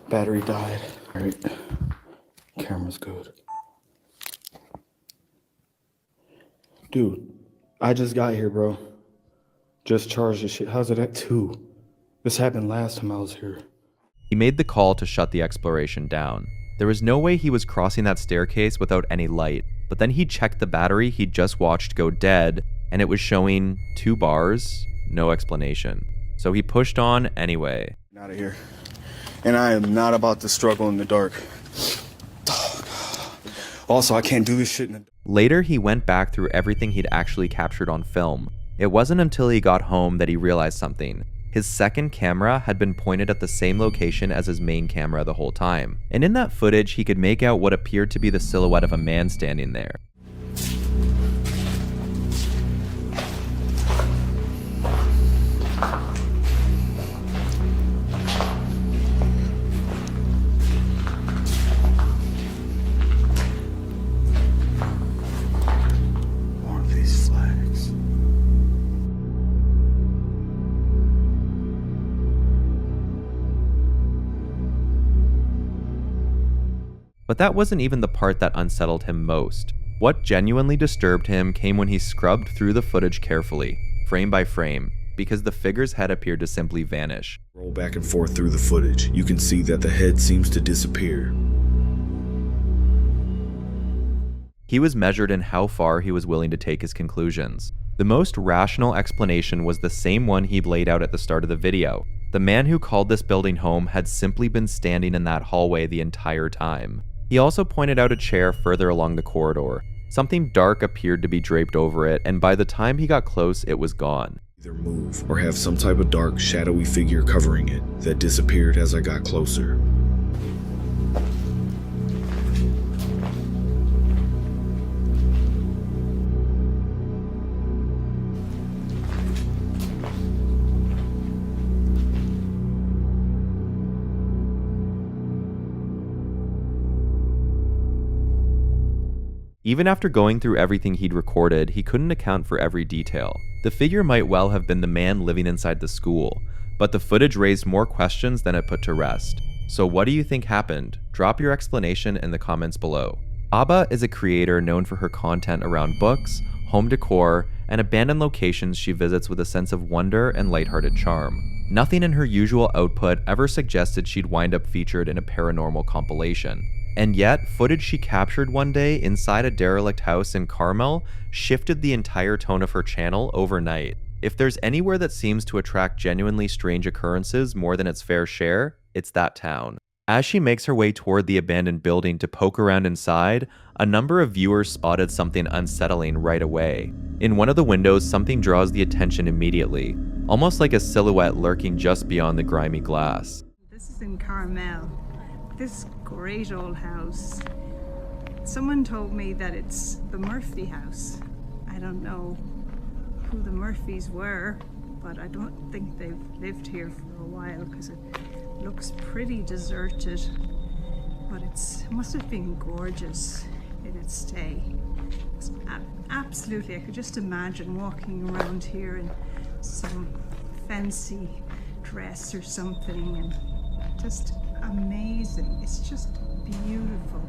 S17: Battery died. All right. Camera's good. Dude, I just got here, bro. Just charged this shit. How's it at 2? This happened last time I was here.
S1: He made the call to shut the exploration down. There was no way he was crossing that staircase without any light, but then he checked the battery he'd just watched go dead, and it was showing 2 bars, no explanation. So he pushed on anyway.
S17: Out of here. And I am not about to struggle in the dark. Also, I can't do this shit in the dark.
S1: Later, he went back through everything he'd actually captured on film. It wasn't until he got home that he realized something. His second camera had been pointed at the same location as his main camera the whole time. And in that footage, he could make out what appeared to be the silhouette of a man standing there. But that wasn't even the part that unsettled him most. What genuinely disturbed him came when he scrubbed through the footage carefully, frame by frame, because the figure's head appeared to simply vanish.
S17: Roll back and forth through the footage. You can see that the head seems to disappear.
S1: He was measured in how far he was willing to take his conclusions. The most rational explanation was the same one he'd laid out at the start of the video. The man who called this building home had simply been standing in that hallway the entire time. He also pointed out a chair further along the corridor. Something dark appeared to be draped over it, and by the time he got close, it was gone.
S17: Either move or have some type of dark, shadowy figure covering it that disappeared as I got closer.
S1: Even after going through everything he'd recorded, he couldn't account for every detail. The figure might well have been the man living inside the school, but the footage raised more questions than it put to rest. So what do you think happened? Drop your explanation in the comments below. Abba is a creator known for her content around books, home decor, and abandoned locations she visits with a sense of wonder and lighthearted charm. Nothing in her usual output ever suggested she'd wind up featured in a paranormal compilation. And yet, footage she captured one day inside a derelict house in Carmel shifted the entire tone of her channel overnight. If there's anywhere that seems to attract genuinely strange occurrences more than its fair share, it's that town. As she makes her way toward the abandoned building to poke around inside, a number of viewers spotted something unsettling right away. In one of the windows, something draws the attention immediately, almost like a silhouette lurking just beyond the grimy glass.
S18: This is in Carmel. This great old house. Someone told me that it's the Murphy house. I don't know. who the Murphys were, but I don't think they've lived here for a while because it looks pretty deserted. But it must have been gorgeous in its stay. Absolutely, I could just imagine walking around here in some fancy dress or something, and just amazing. It's just beautiful.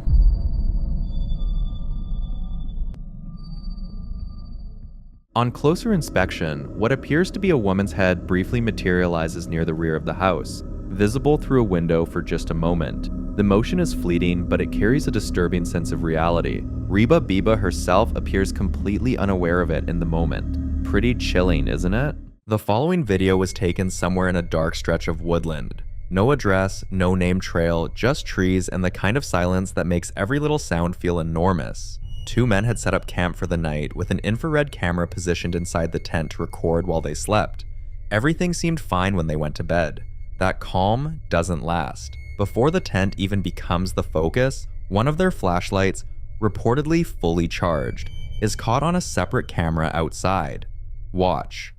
S1: On closer inspection, what appears to be a woman's head briefly materializes near the rear of the house, visible through a window for just a moment. The motion is fleeting, but it carries a disturbing sense of reality. Reba Biba herself appears completely unaware of it in the moment. Pretty chilling, isn't it? The following video was taken somewhere in a dark stretch of woodland. No address, no name trail, just trees and the kind of silence that makes every little sound feel enormous. Two men had set up camp for the night with an infrared camera positioned inside the tent to record while they slept. Everything seemed fine when they went to bed. That calm doesn't last. Before the tent even becomes the focus, one of their flashlights, reportedly fully charged, is caught on a separate camera outside. Watch.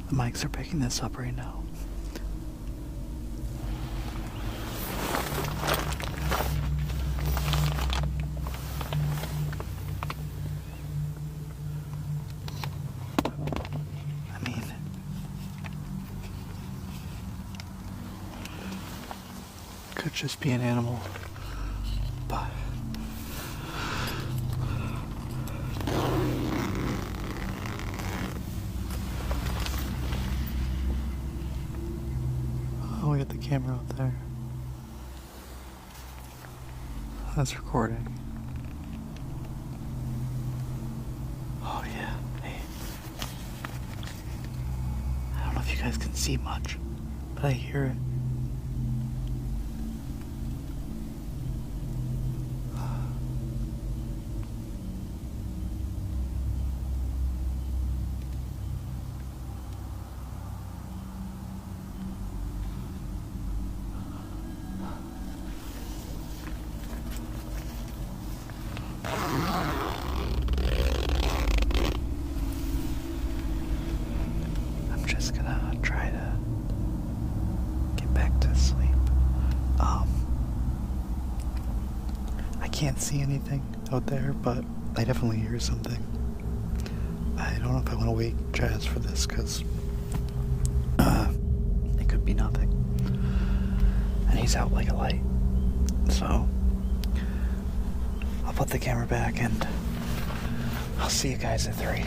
S19: The mics are picking this up right now. I mean, could just be an animal, but we got the camera out there. That's recording. Oh yeah, hey. I don't know if you guys can see much, but I hear it. I'm just gonna try to get back to sleep. I can't see anything out there, but I definitely hear something. I don't know if I want to wake Jazz for this, because it could be nothing. And he's out like a light. So I'll put the camera back and I'll see you guys at 3.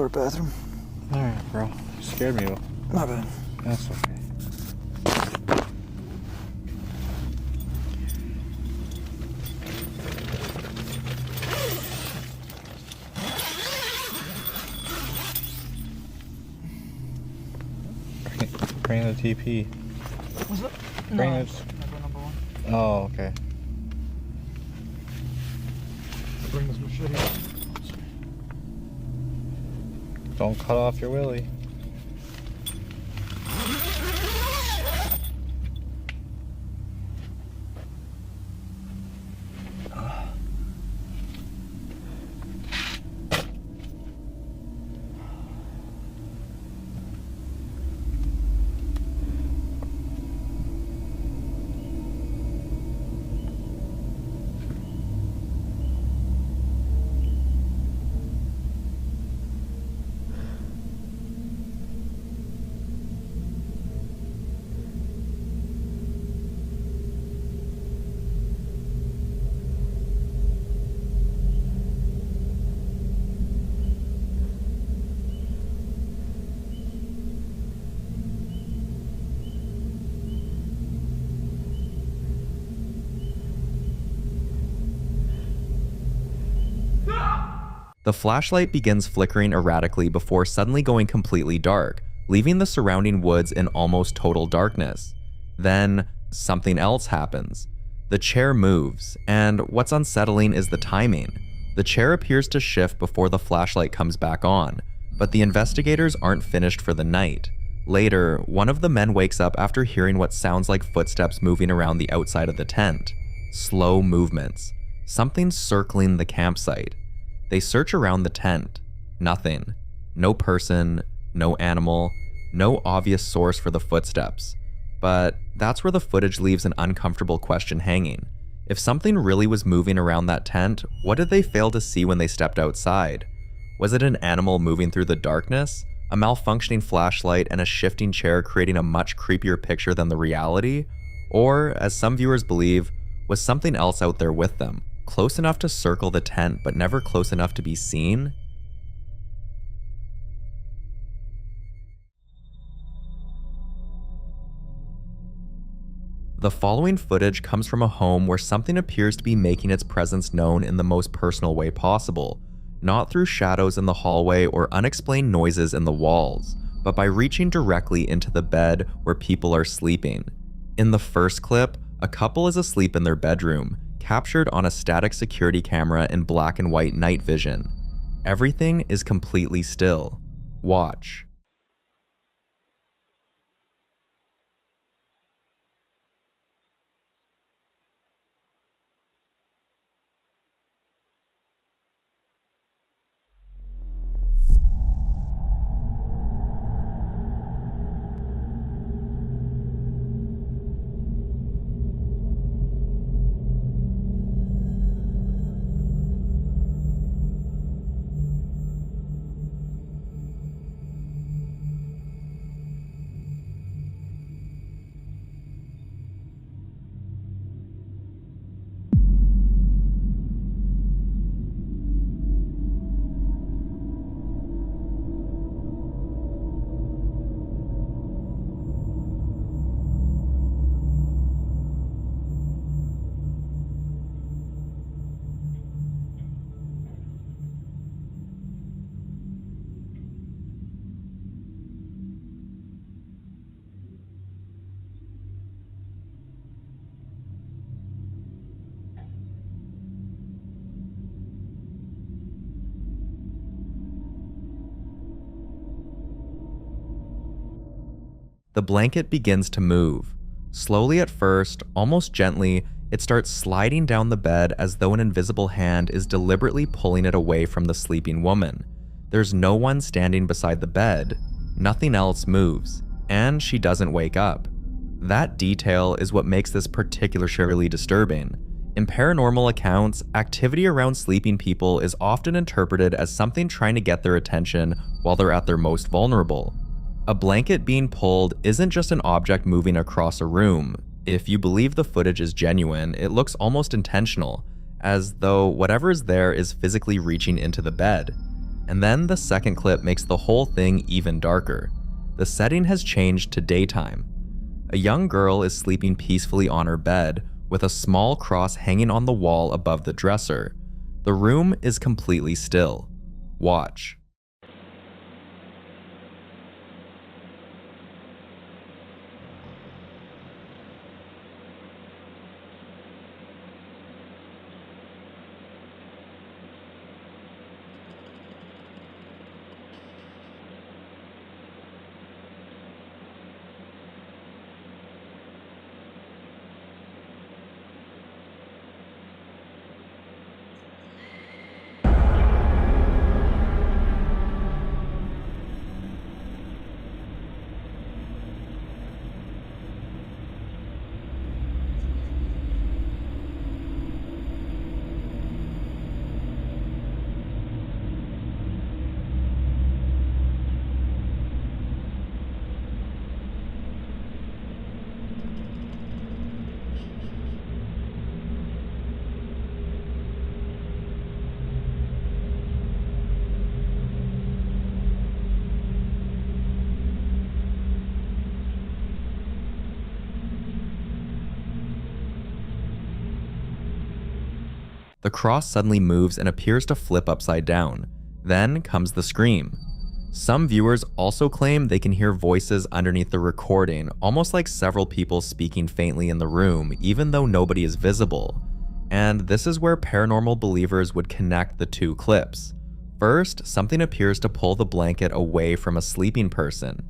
S19: our bathroom.
S20: Alright, bro. You scared me.
S19: My bad.
S20: That's okay. Bring the TP.
S19: What's up?
S20: Bring
S19: No,
S20: it.
S19: number one.
S20: Oh, okay.
S19: Bring this machete.
S20: Don't cut off your willy.
S1: The flashlight begins flickering erratically before suddenly going completely dark, leaving the surrounding woods in almost total darkness. Then, something else happens. The chair moves, and what's unsettling is the timing. The chair appears to shift before the flashlight comes back on, but the investigators aren't finished for the night. Later, one of the men wakes up after hearing what sounds like footsteps moving around the outside of the tent. Slow movements. Something circling the campsite. They search around the tent. Nothing. No person, no animal, no obvious source for the footsteps. But that's where the footage leaves an uncomfortable question hanging. If something really was moving around that tent, what did they fail to see when they stepped outside? Was it an animal moving through the darkness? A malfunctioning flashlight and a shifting chair creating a much creepier picture than the reality? Or, as some viewers believe, was something else out there with them? Close enough to circle the tent, but never close enough to be seen? The following footage comes from a home where something appears to be making its presence known in the most personal way possible, not through shadows in the hallway or unexplained noises in the walls, but by reaching directly into the bed where people are sleeping. In the first clip, a couple is asleep in their bedroom, captured on a static security camera in black and white night vision. Everything is completely still. Watch. The blanket begins to move. Slowly at first, almost gently, it starts sliding down the bed as though an invisible hand is deliberately pulling it away from the sleeping woman. There's no one standing beside the bed. Nothing else moves, and she doesn't wake up. That detail is what makes this particularly disturbing. In paranormal accounts, activity around sleeping people is often interpreted as something trying to get their attention while they're at their most vulnerable. A blanket being pulled isn't just an object moving across a room. If you believe the footage is genuine, it looks almost intentional, as though whatever is there is physically reaching into the bed. And then the second clip makes the whole thing even darker. The setting has changed to daytime. A young girl is sleeping peacefully on her bed with a small cross hanging on the wall above the dresser. The room is completely still. Watch. The cross suddenly moves and appears to flip upside down. Then comes the scream. Some viewers also claim they can hear voices underneath the recording, almost like several people speaking faintly in the room, even though nobody is visible. And this is where paranormal believers would connect the two clips. First, something appears to pull the blanket away from a sleeping person.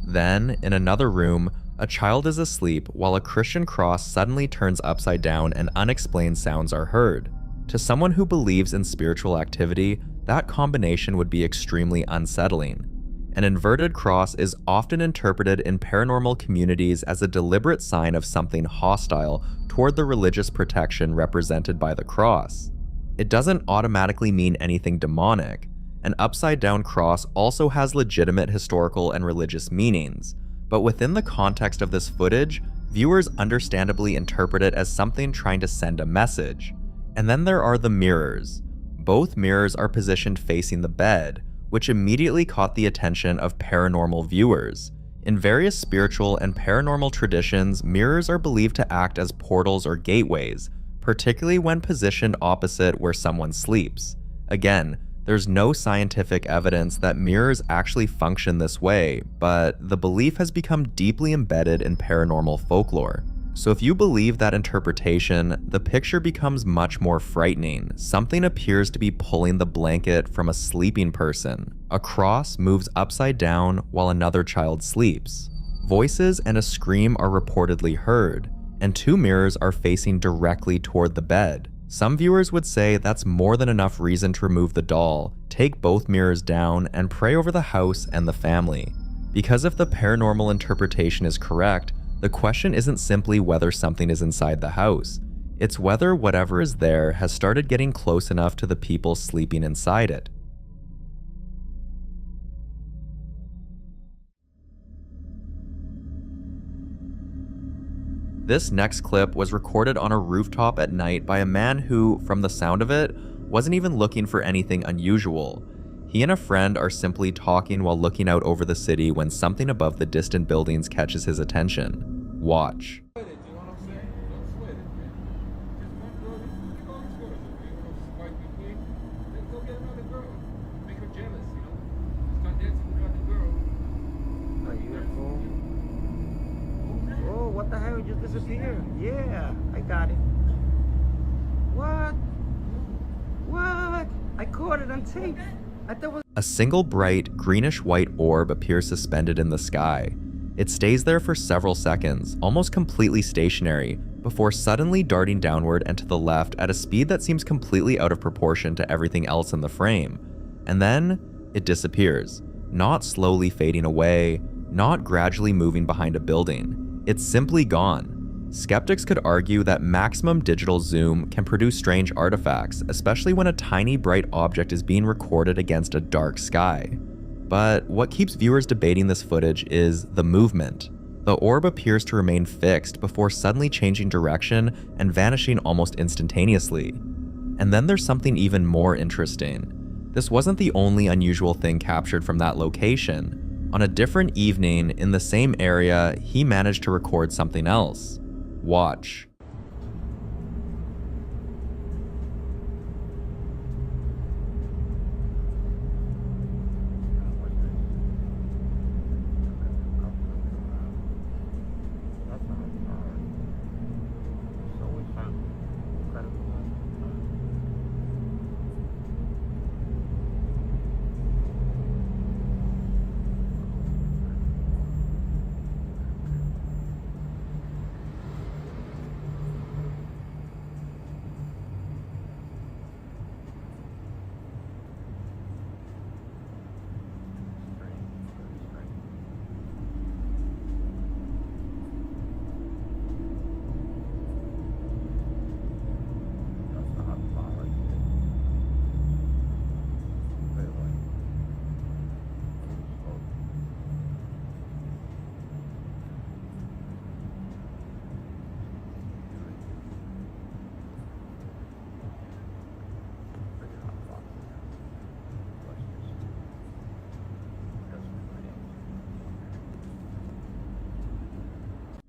S1: Then, in another room, a child is asleep while a Christian cross suddenly turns upside down and unexplained sounds are heard. To someone who believes in spiritual activity, that combination would be extremely unsettling. An inverted cross is often interpreted in paranormal communities as a deliberate sign of something hostile toward the religious protection represented by the cross. It doesn't automatically mean anything demonic. An upside-down cross also has legitimate historical and religious meanings, but within the context of this footage, viewers understandably interpret it as something trying to send a message. And then there are the mirrors. Both mirrors are positioned facing the bed, which immediately caught the attention of paranormal viewers. In various spiritual and paranormal traditions, mirrors are believed to act as portals or gateways, particularly when positioned opposite where someone sleeps. Again, there's no scientific evidence that mirrors actually function this way, but the belief has become deeply embedded in paranormal folklore. So if you believe that interpretation, the picture becomes much more frightening. Something appears to be pulling the blanket from a sleeping person. A cross moves upside down while another child sleeps. Voices and a scream are reportedly heard, and two mirrors are facing directly toward the bed. Some viewers would say that's more than enough reason to remove the doll, take both mirrors down, and pray over the house and the family. Because if the paranormal interpretation is correct, the question isn't simply whether something is inside the house. It's whether whatever is there has started getting close enough to the people sleeping inside it. This next clip was recorded on a rooftop at night by a man who, from the sound of it, wasn't even looking for anything unusual. He and a friend are simply talking while looking out over the city when something above the distant buildings catches his attention. Watch.
S21: Oh, what the hell? It just disappeared. Yeah, I got it. What? What? I caught it on tape.
S1: A single bright, greenish-white orb appears suspended in the sky. It stays there for several seconds, almost completely stationary, before suddenly darting downward and to the left at a speed that seems completely out of proportion to everything else in the frame. And then, it disappears, not slowly fading away, not gradually moving behind a building. It's simply gone. Skeptics could argue that maximum digital zoom can produce strange artifacts, especially when a tiny bright object is being recorded against a dark sky. But what keeps viewers debating this footage is the movement. The orb appears to remain fixed before suddenly changing direction and vanishing almost instantaneously. And then there's something even more interesting. This wasn't the only unusual thing captured from that location. On a different evening in the same area, he managed to record something else. Watch.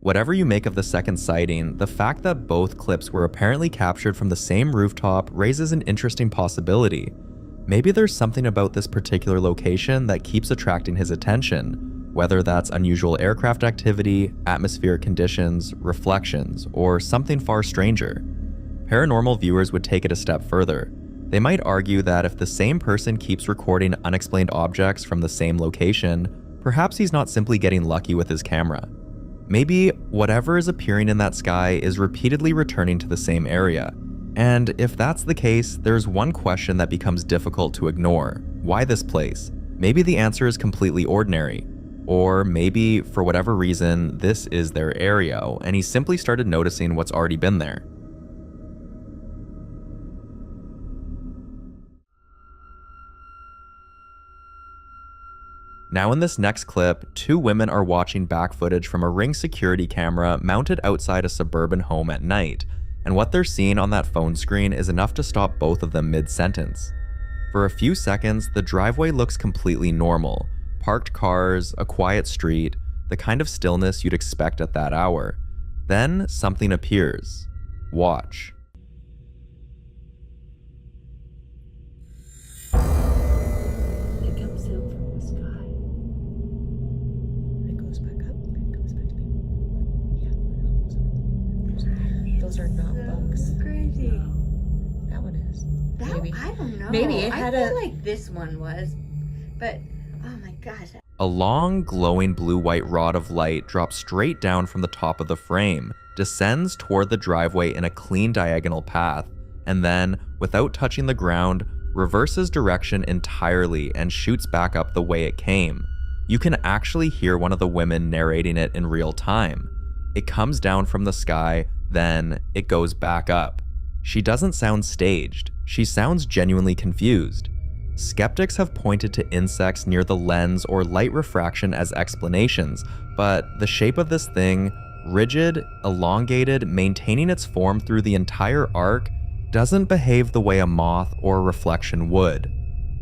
S1: Whatever you make of the second sighting, the fact that both clips were apparently captured from the same rooftop raises an interesting possibility. Maybe there's something about this particular location that keeps attracting his attention, whether that's unusual aircraft activity, atmospheric conditions, reflections, or something far stranger. Paranormal viewers would take it a step further. They might argue that if the same person keeps recording unexplained objects from the same location, perhaps he's not simply getting lucky with his camera. Maybe whatever is appearing in that sky is repeatedly returning to the same area. And if that's the case, there's one question that becomes difficult to ignore. Why this place? Maybe the answer is completely ordinary. Or maybe, for whatever reason, this is their area, and he simply started noticing what's already been there. Now in this next clip, two women are watching back footage from a Ring security camera mounted outside a suburban home at night, and what they're seeing on that phone screen is enough to stop both of them mid-sentence. For a few seconds, the driveway looks completely normal. Parked cars, a quiet street, the kind of stillness you'd expect at that hour. Then something appears. Watch.
S2: Those are not bugs.
S22: Crazy.
S2: That one is.
S22: That,
S2: Maybe.
S22: I don't know.
S2: Maybe it had
S22: I feel like this one was, but oh my gosh.
S1: A long, glowing blue-white rod of light drops straight down from the top of the frame, descends toward the driveway in a clean diagonal path, and then, without touching the ground, reverses direction entirely and shoots back up the way it came. You can actually hear one of the women narrating it in real time. It comes down from the sky, then it goes back up. She doesn't sound staged. She sounds genuinely confused. Skeptics have pointed to insects near the lens or light refraction as explanations, but the shape of this thing, rigid, elongated, maintaining its form through the entire arc, doesn't behave the way a moth or a reflection would.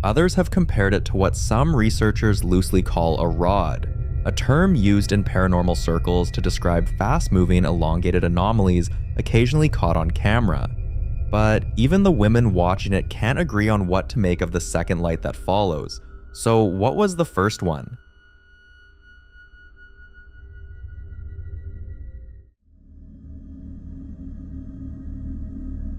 S1: Others have compared it to what some researchers loosely call a rod, a term used in paranormal circles to describe fast-moving, elongated anomalies occasionally caught on camera. But even the women watching it can't agree on what to make of the second light that follows. So what was the first one?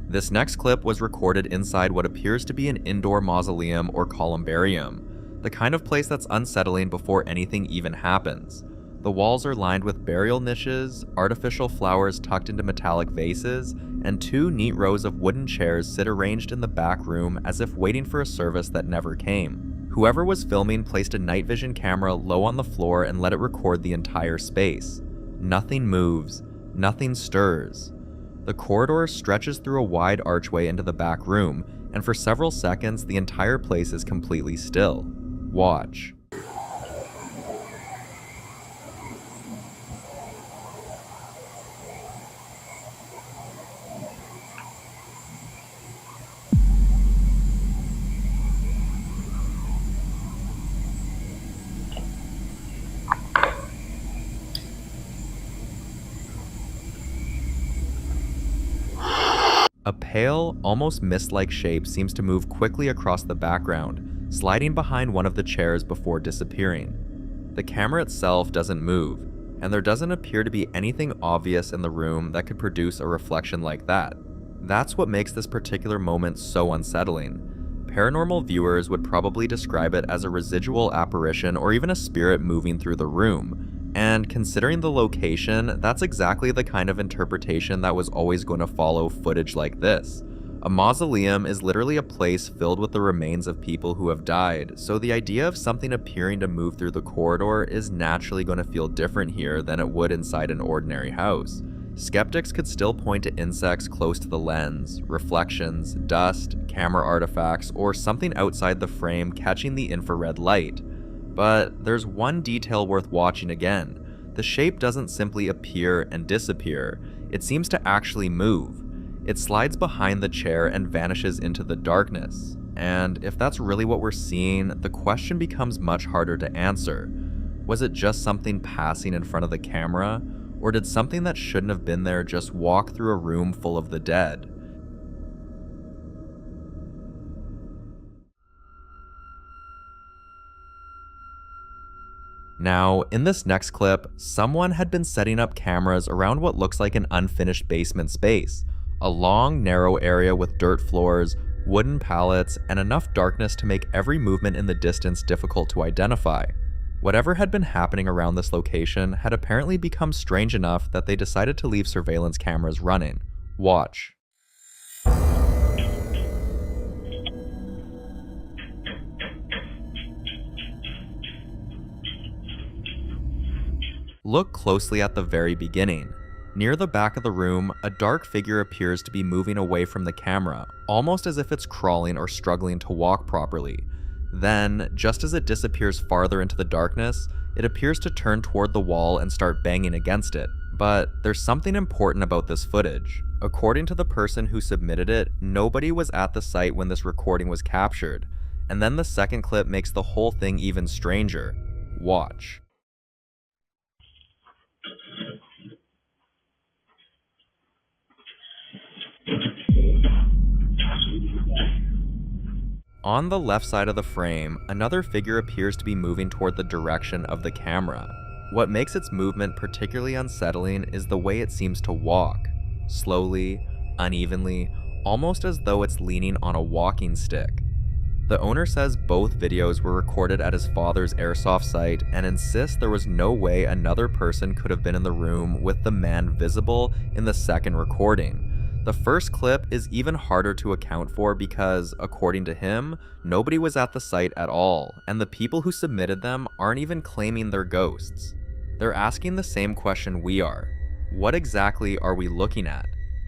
S1: This next clip was recorded inside what appears to be an indoor mausoleum or columbarium, the kind of place that's unsettling before anything even happens. The walls are lined with burial niches, artificial flowers tucked into metallic vases, and two neat rows of wooden chairs sit arranged in the back room as if waiting for a service that never came. Whoever was filming placed a night vision camera low on the floor and let it record the entire space. Nothing moves, nothing stirs. The corridor stretches through a wide archway into the back room, and for several seconds the entire place is completely still. Watch. A pale, almost mist-like shape seems to move quickly across the background, sliding behind one of the chairs before disappearing. The camera itself doesn't move, and there doesn't appear to be anything obvious in the room that could produce a reflection like that. That's what makes this particular moment so unsettling. Paranormal viewers would probably describe it as a residual apparition or even a spirit moving through the room. And considering the location, that's exactly the kind of interpretation that was always going to follow footage like this. A mausoleum is literally a place filled with the remains of people who have died, so the idea of something appearing to move through the corridor is naturally going to feel different here than it would inside an ordinary house. Skeptics could still point to insects close to the lens, reflections, dust, camera artifacts, or something outside the frame catching the infrared light. But there's one detail worth watching again. The shape doesn't simply appear and disappear, it seems to actually move. It slides behind the chair and vanishes into the darkness. And if that's really what we're seeing, the question becomes much harder to answer. Was it just something passing in front of the camera? Or did something that shouldn't have been there just walk through a room full of the dead? Now, in this next clip, someone had been setting up cameras around what looks like an unfinished basement space. A long, narrow area with dirt floors, wooden pallets, and enough darkness to make every movement in the distance difficult to identify. Whatever had been happening around this location had apparently become strange enough that they decided to leave surveillance cameras running. Watch. Look closely at the very beginning. Near the back of the room, a dark figure appears to be moving away from the camera, almost as if it's crawling or struggling to walk properly. Then, just as it disappears farther into the darkness, it appears to turn toward the wall and start banging against it. But there's something important about this footage. According to the person who submitted it, nobody was at the site when this recording was captured. And then the second clip makes the whole thing even stranger. Watch. On the left side of the frame, another figure appears to be moving toward the direction of the camera. What makes its movement particularly unsettling is the way it seems to walk. Slowly, unevenly, almost as though it's leaning on a walking stick. The owner says both videos were recorded at his father's airsoft site and insists there was no way another person could have been in the room with the man visible in the second recording. The first clip is even harder to account for because, according to him, nobody was at the site at all, and the people who submitted them aren't even claiming they're ghosts. They're asking the same question we are. What exactly are we looking at?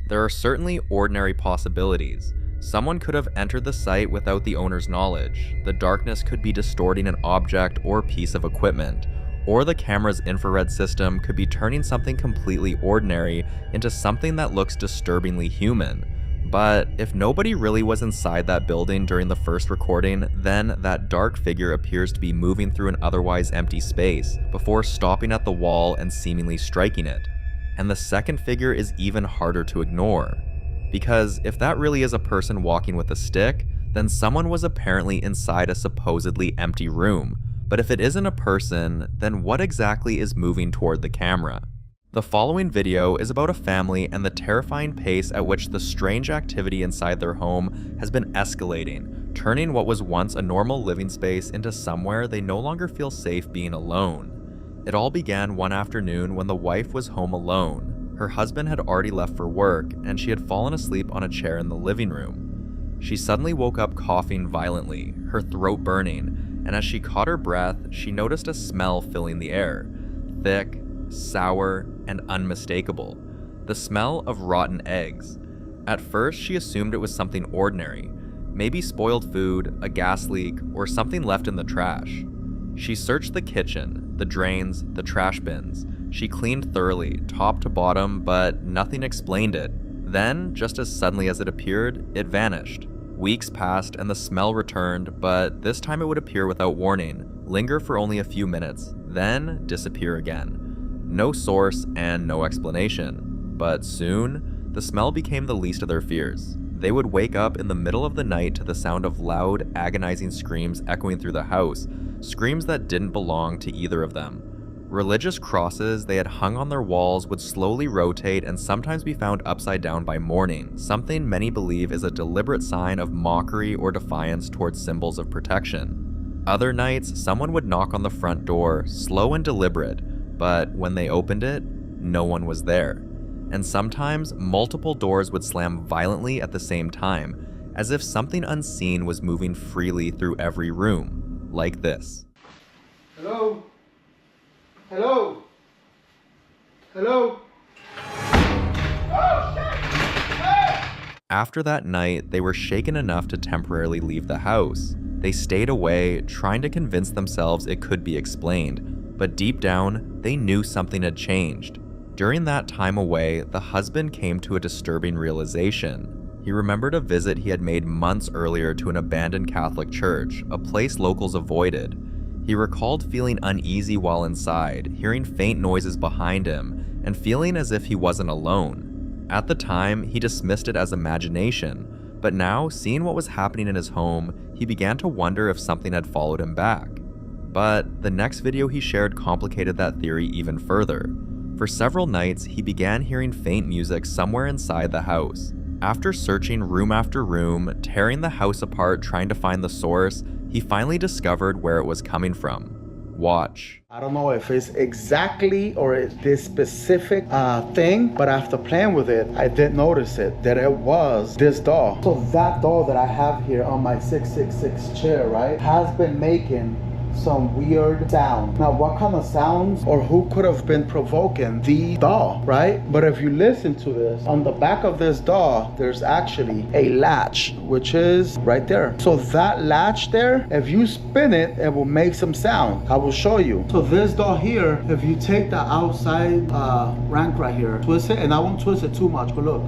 S1: There are certainly ordinary possibilities. Someone could have entered the site without the owner's knowledge. The darkness could be distorting an object or piece of equipment. Or the camera's infrared system could be turning something completely ordinary into something that looks disturbingly human. But if nobody really was inside that building during the first recording, then that dark figure appears to be moving through an otherwise empty space before stopping at the wall and seemingly striking it. And the second figure is even harder to ignore. Because if that really is a person walking with a stick, then someone was apparently inside a supposedly empty room. But if it isn't a person, then what exactly is moving toward the camera? The following video is about a family and the terrifying pace at which the strange activity inside their home has been escalating, turning what was once a normal living space into somewhere they no longer feel safe being alone. It all began one afternoon when the wife was home alone. Her husband had already left for work, and she had fallen asleep on a chair in the living room. She suddenly woke up coughing violently, her throat burning, and as she caught her breath, she noticed a smell filling the air. Thick, sour, and unmistakable. The smell of rotten eggs. At first, she assumed it was something ordinary. Maybe spoiled food, a gas leak, or something left in the trash. She searched the kitchen, the drains, the trash bins. She cleaned thoroughly, top to bottom, but nothing explained it. Then, just as suddenly as it appeared, it vanished. Weeks passed and the smell returned, but this time it would appear without warning, linger for only a few minutes, then disappear again. No source and no explanation. But soon, the smell became the least of their fears. They would wake up in the middle of the night to the sound of loud, agonizing screams echoing through the house, screams that didn't belong to either of them. Religious crosses they had hung on their walls would slowly rotate and sometimes be found upside down by morning, something many believe is a deliberate sign of mockery or defiance towards symbols of protection. Other nights, someone would knock on the front door, slow and deliberate, but when they opened it, no one was there. And sometimes, multiple doors would slam violently at the same time, as if something unseen was moving freely through every room, like this.
S21: Hello? Hello? Hello? Oh, shit! Hey!
S1: After that night, they were shaken enough to temporarily leave the house. They stayed away, trying to convince themselves it could be explained, but deep down, they knew something had changed. During that time away, the husband came to a disturbing realization. He remembered a visit he had made months earlier to an abandoned Catholic church, a place locals avoided. He recalled feeling uneasy while inside, hearing faint noises behind him, and feeling as if he wasn't alone. At the time, he dismissed it as imagination, but now, seeing what was happening in his home, he began to wonder if something had followed him back. But the next video he shared complicated that theory even further. For several nights, he began hearing faint music somewhere inside the house. After searching room after room, tearing the house apart trying to find the source, he finally discovered where it was coming from. Watch.
S21: I don't know if it's exactly or it's this specific thing, but after playing with it, I did notice it, that it was this doll. So that doll that I have here on my 666 chair, right, has been making some weird sound. Now, what kind of sounds or who could have been provoking the doll, right? But if you listen to this, on the back of this doll, there's actually a latch, which is right there. So that latch there, if you spin it, it will make some sound. I will show you. So this doll here, if you take the outside rank right here, twist it, and I won't twist it too much, but look.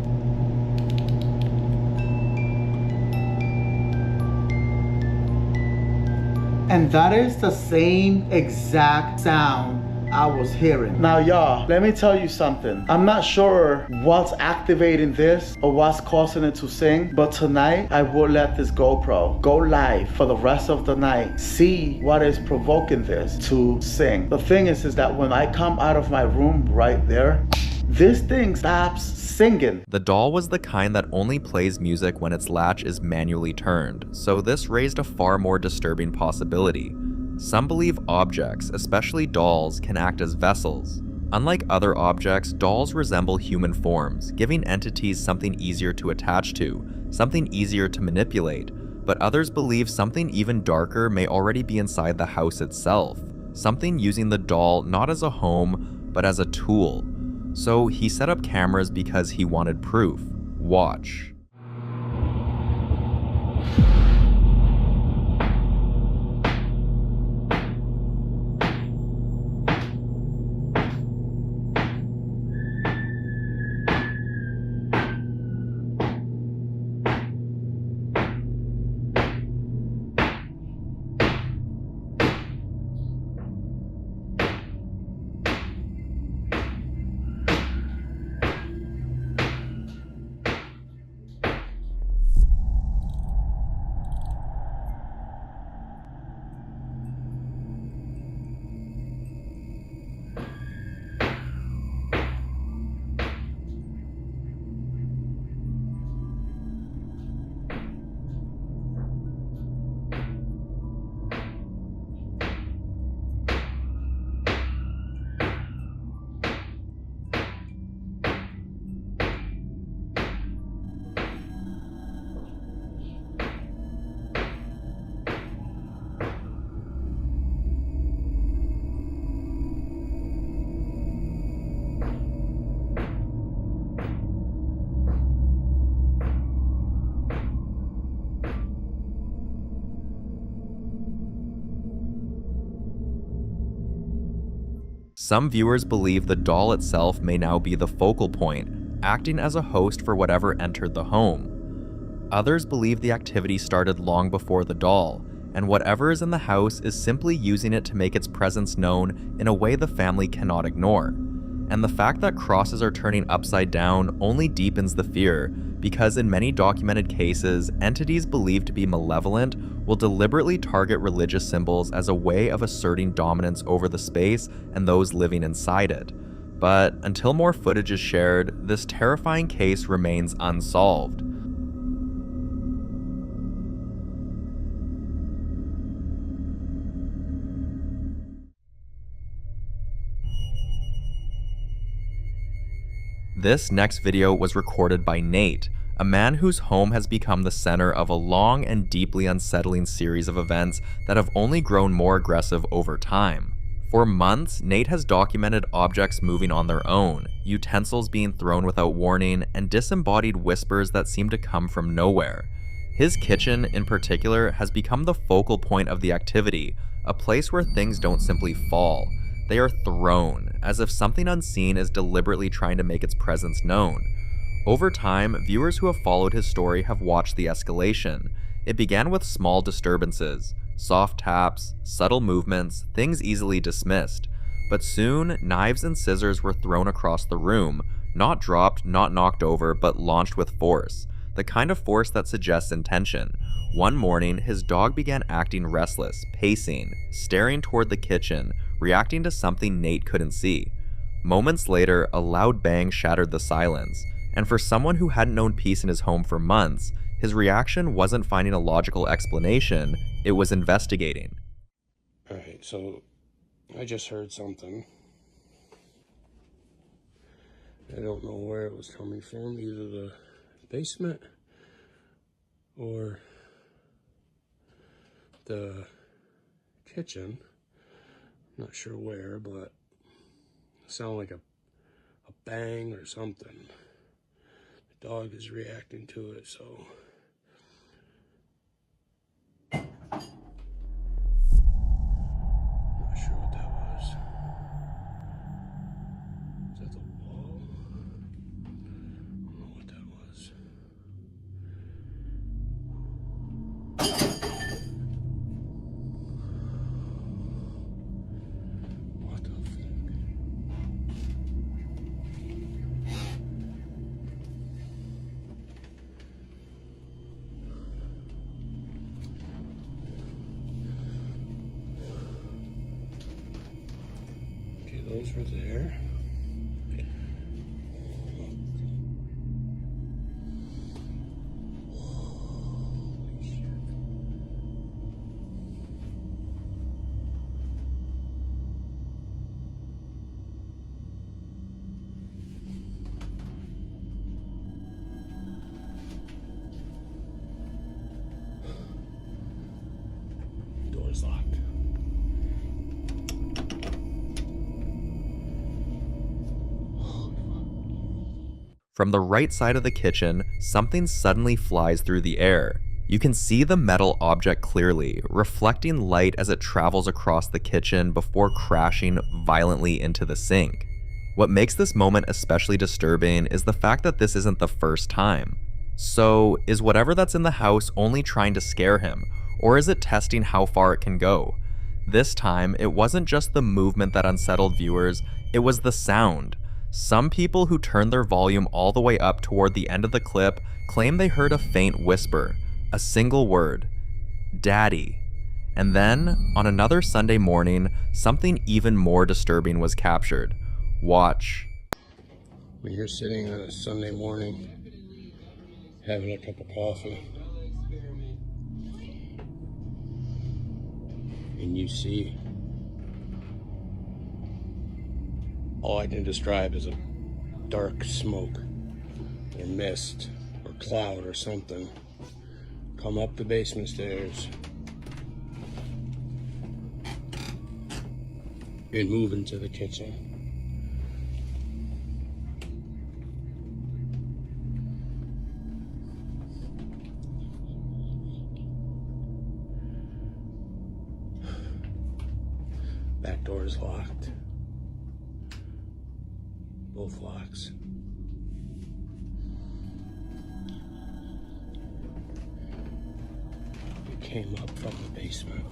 S21: And that is the same exact sound I was hearing. Now, y'all, let me tell you something. I'm not sure what's activating this or what's causing it to sing, but tonight I will let this GoPro go live for the rest of the night. See what is provoking this to sing. The thing is that when I come out of my room right there, this thing stops singing.
S1: The doll was the kind that only plays music when its latch is manually turned, so this raised a far more disturbing possibility. Some believe objects, especially dolls, can act as vessels. Unlike other objects, dolls resemble human forms, giving entities something easier to attach to, something easier to manipulate, but others believe something even darker may already be inside the house itself, something using the doll not as a home, but as a tool. So he set up cameras because he wanted proof. Watch. Some viewers believe the doll itself may now be the focal point, acting as a host for whatever entered the home. Others believe the activity started long before the doll, and whatever is in the house is simply using it to make its presence known in a way the family cannot ignore. And the fact that crosses are turning upside down only deepens the fear, because in many documented cases, entities believed to be malevolent will deliberately target religious symbols as a way of asserting dominance over the space and those living inside it. But until more footage is shared, this terrifying case remains unsolved. This next video was recorded by Nate, a man whose home has become the center of a long and deeply unsettling series of events that have only grown more aggressive over time. For months, Nate has documented objects moving on their own, utensils being thrown without warning, and disembodied whispers that seem to come from nowhere. His kitchen, in particular, has become the focal point of the activity, a place where things don't simply fall. They are thrown, as if something unseen is deliberately trying to make its presence known. Over time, viewers who have followed his story have watched the escalation. It began with small disturbances, soft taps, subtle movements, things easily dismissed. But soon, knives and scissors were thrown across the room, not dropped, not knocked over, but launched with force. The kind of force that suggests intention. One morning, his dog began acting restless, pacing, staring toward the kitchen, reacting to something Nate couldn't see. Moments later, a loud bang shattered the silence, and for someone who hadn't known peace in his home for months, his reaction wasn't finding a logical explanation, it was investigating.
S3: Alright, so I just heard something. I don't know where it was coming from, either the basement or the kitchen. I'm not sure where, but it sounded like a bang or something. The dog is reacting to it, so not sure what that was. Is that the wall? I don't know what that was. What the fuck? Okay, those were there. Door's locked.
S1: From the right side of the kitchen, something suddenly flies through the air. You can see the metal object clearly, reflecting light as it travels across the kitchen before crashing violently into the sink. What makes this moment especially disturbing is the fact that this isn't the first time. So, is whatever that's in the house only trying to scare him, or is it testing how far it can go? This time, it wasn't just the movement that unsettled viewers, it was the sound. Some people who turned their volume all the way up toward the end of the clip claim they heard a faint whisper, a single word, "Daddy." And then, on another Sunday morning, something even more disturbing was captured. Watch.
S3: When you're sitting on a Sunday morning, having a cup of coffee, and you see all I can describe as a dark smoke or mist or cloud or something come up the basement stairs and move into the kitchen. Back door is locked. Both locks. It came up from the basement.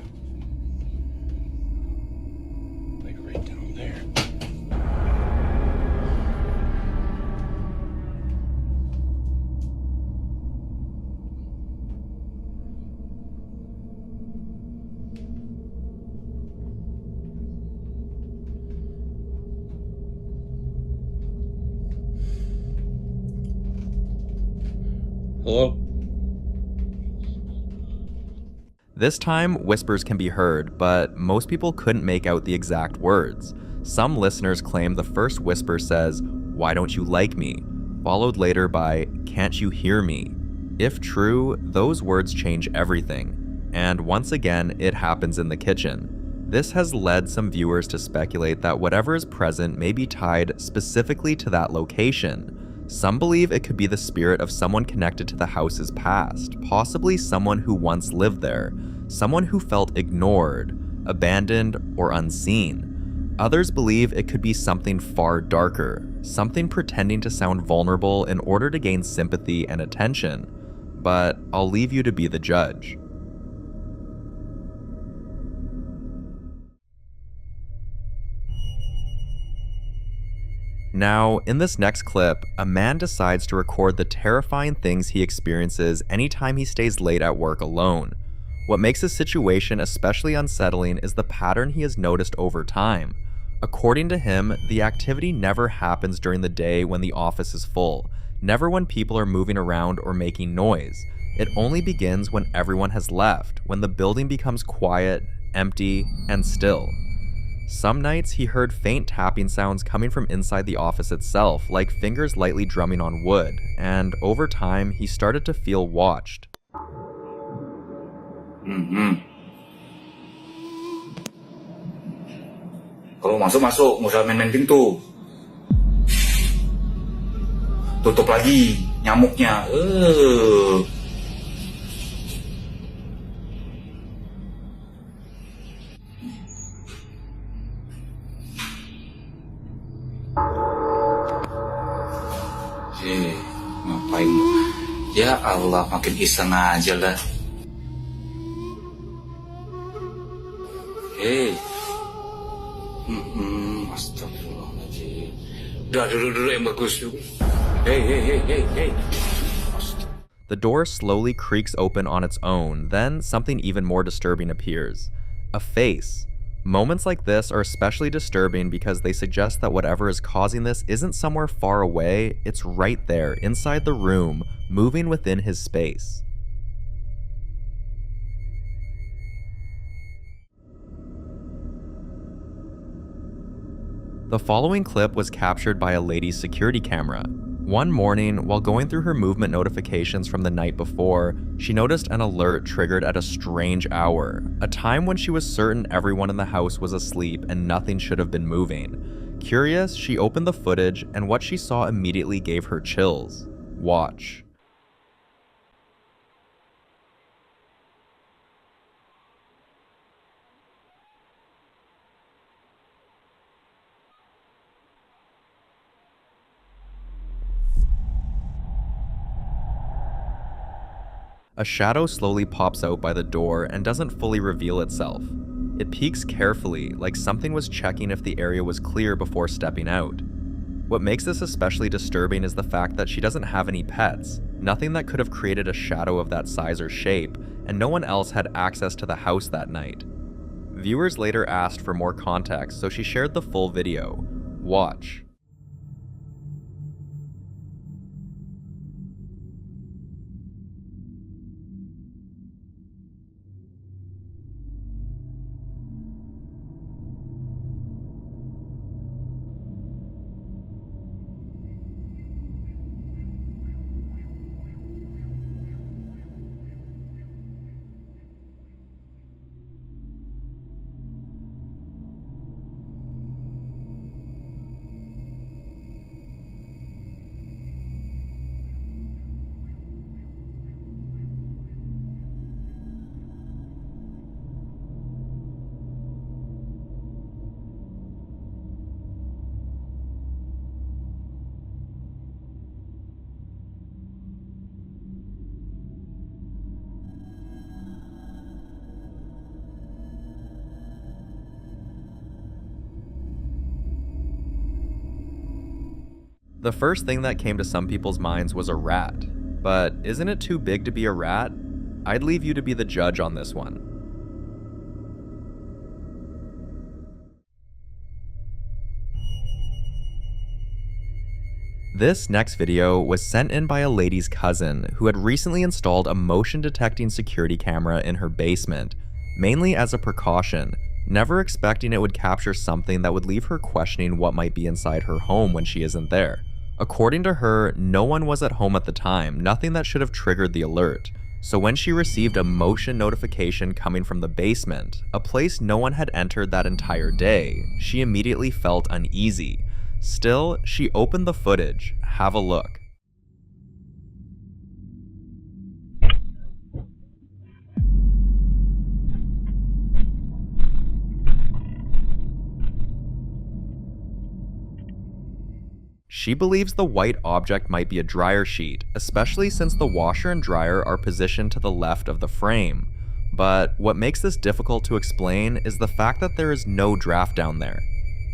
S3: Like right down there. Hello?
S1: This time, whispers can be heard, but most people couldn't make out the exact words. Some listeners claim the first whisper says, "Why don't you like me?" followed later by, "Can't you hear me?" If true, those words change everything. And once again, it happens in the kitchen. This has led some viewers to speculate that whatever is present may be tied specifically to that location. Some believe it could be the spirit of someone connected to the house's past, possibly someone who once lived there, someone who felt ignored, abandoned, or unseen. Others believe it could be something far darker, something pretending to sound vulnerable in order to gain sympathy and attention. But I'll leave you to be the judge. Now, in this next clip, a man decides to record the terrifying things he experiences anytime he stays late at work alone. What makes the situation especially unsettling is the pattern he has noticed over time. According to him, the activity never happens during the day when the office is full, never when people are moving around or making noise. It only begins when everyone has left, when the building becomes quiet, empty, and still. Some nights he heard faint tapping sounds coming from inside the office itself, like fingers lightly drumming on wood, and over time he started to feel watched.
S8: Kalau masuk, nggak usah main-main pintu. Tutup lagi nyamuknya. Ngapain? Ya Allah, makin iseng aja lah. Astagfirullahaladzim. Udah dulu yang bagus. Hey.
S1: The door slowly creaks open on its own, then something even more disturbing appears. A face. Moments like this are especially disturbing because they suggest that whatever is causing this isn't somewhere far away, it's right there, inside the room, moving within his space. The following clip was captured by a lady's security camera. One morning, while going through her movement notifications from the night before, she noticed an alert triggered at a strange hour, a time when she was certain everyone in the house was asleep and nothing should have been moving. Curious, she opened the footage, and what she saw immediately gave her chills. Watch. A shadow slowly pops out by the door and doesn't fully reveal itself. It peeks carefully, like something was checking if the area was clear before stepping out. What makes this especially disturbing is the fact that she doesn't have any pets, nothing that could have created a shadow of that size or shape, and no one else had access to the house that night. Viewers later asked for more context, so she shared the full video. Watch. The first thing that came to some people's minds was a rat. But isn't it too big to be a rat? I'd leave you to be the judge on this one. This next video was sent in by a lady's cousin who had recently installed a motion detecting security camera in her basement, mainly as a precaution, never expecting it would capture something that would leave her questioning what might be inside her home when she isn't there. According to her, no one was at home at the time, nothing that should have triggered the alert. So when she received a motion notification coming from the basement, a place no one had entered that entire day, she immediately felt uneasy. Still, she opened the footage. Have a look. She believes the white object might be a dryer sheet, especially since the washer and dryer are positioned to the left of the frame. But what makes this difficult to explain is the fact that there is no draft down there.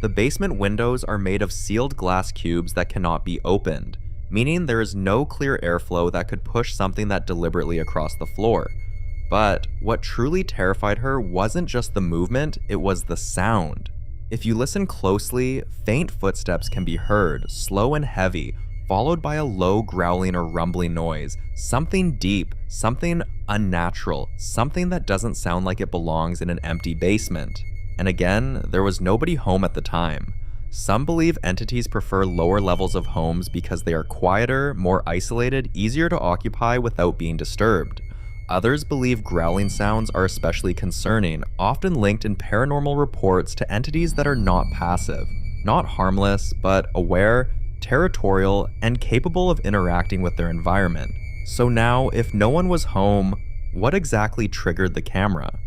S1: The basement windows are made of sealed glass cubes that cannot be opened, meaning there is no clear airflow that could push something that deliberately across the floor. But what truly terrified her wasn't just the movement, it was the sound. If you listen closely, faint footsteps can be heard, slow and heavy, followed by a low growling or rumbling noise, something deep, something unnatural, something that doesn't sound like it belongs in an empty basement. And again, there was nobody home at the time. Some believe entities prefer lower levels of homes because they are quieter, more isolated, easier to occupy without being disturbed. Others believe growling sounds are especially concerning, often linked in paranormal reports to entities that are not passive, not harmless, but aware, territorial, and capable of interacting with their environment. So now, if no one was home, what exactly triggered the camera?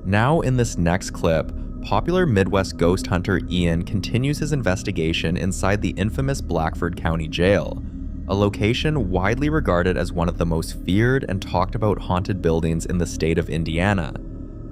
S1: Now in this next clip, popular Midwest ghost hunter Ian continues his investigation inside the infamous Blackford County Jail, a location widely regarded as one of the most feared and talked about haunted buildings in the state of Indiana.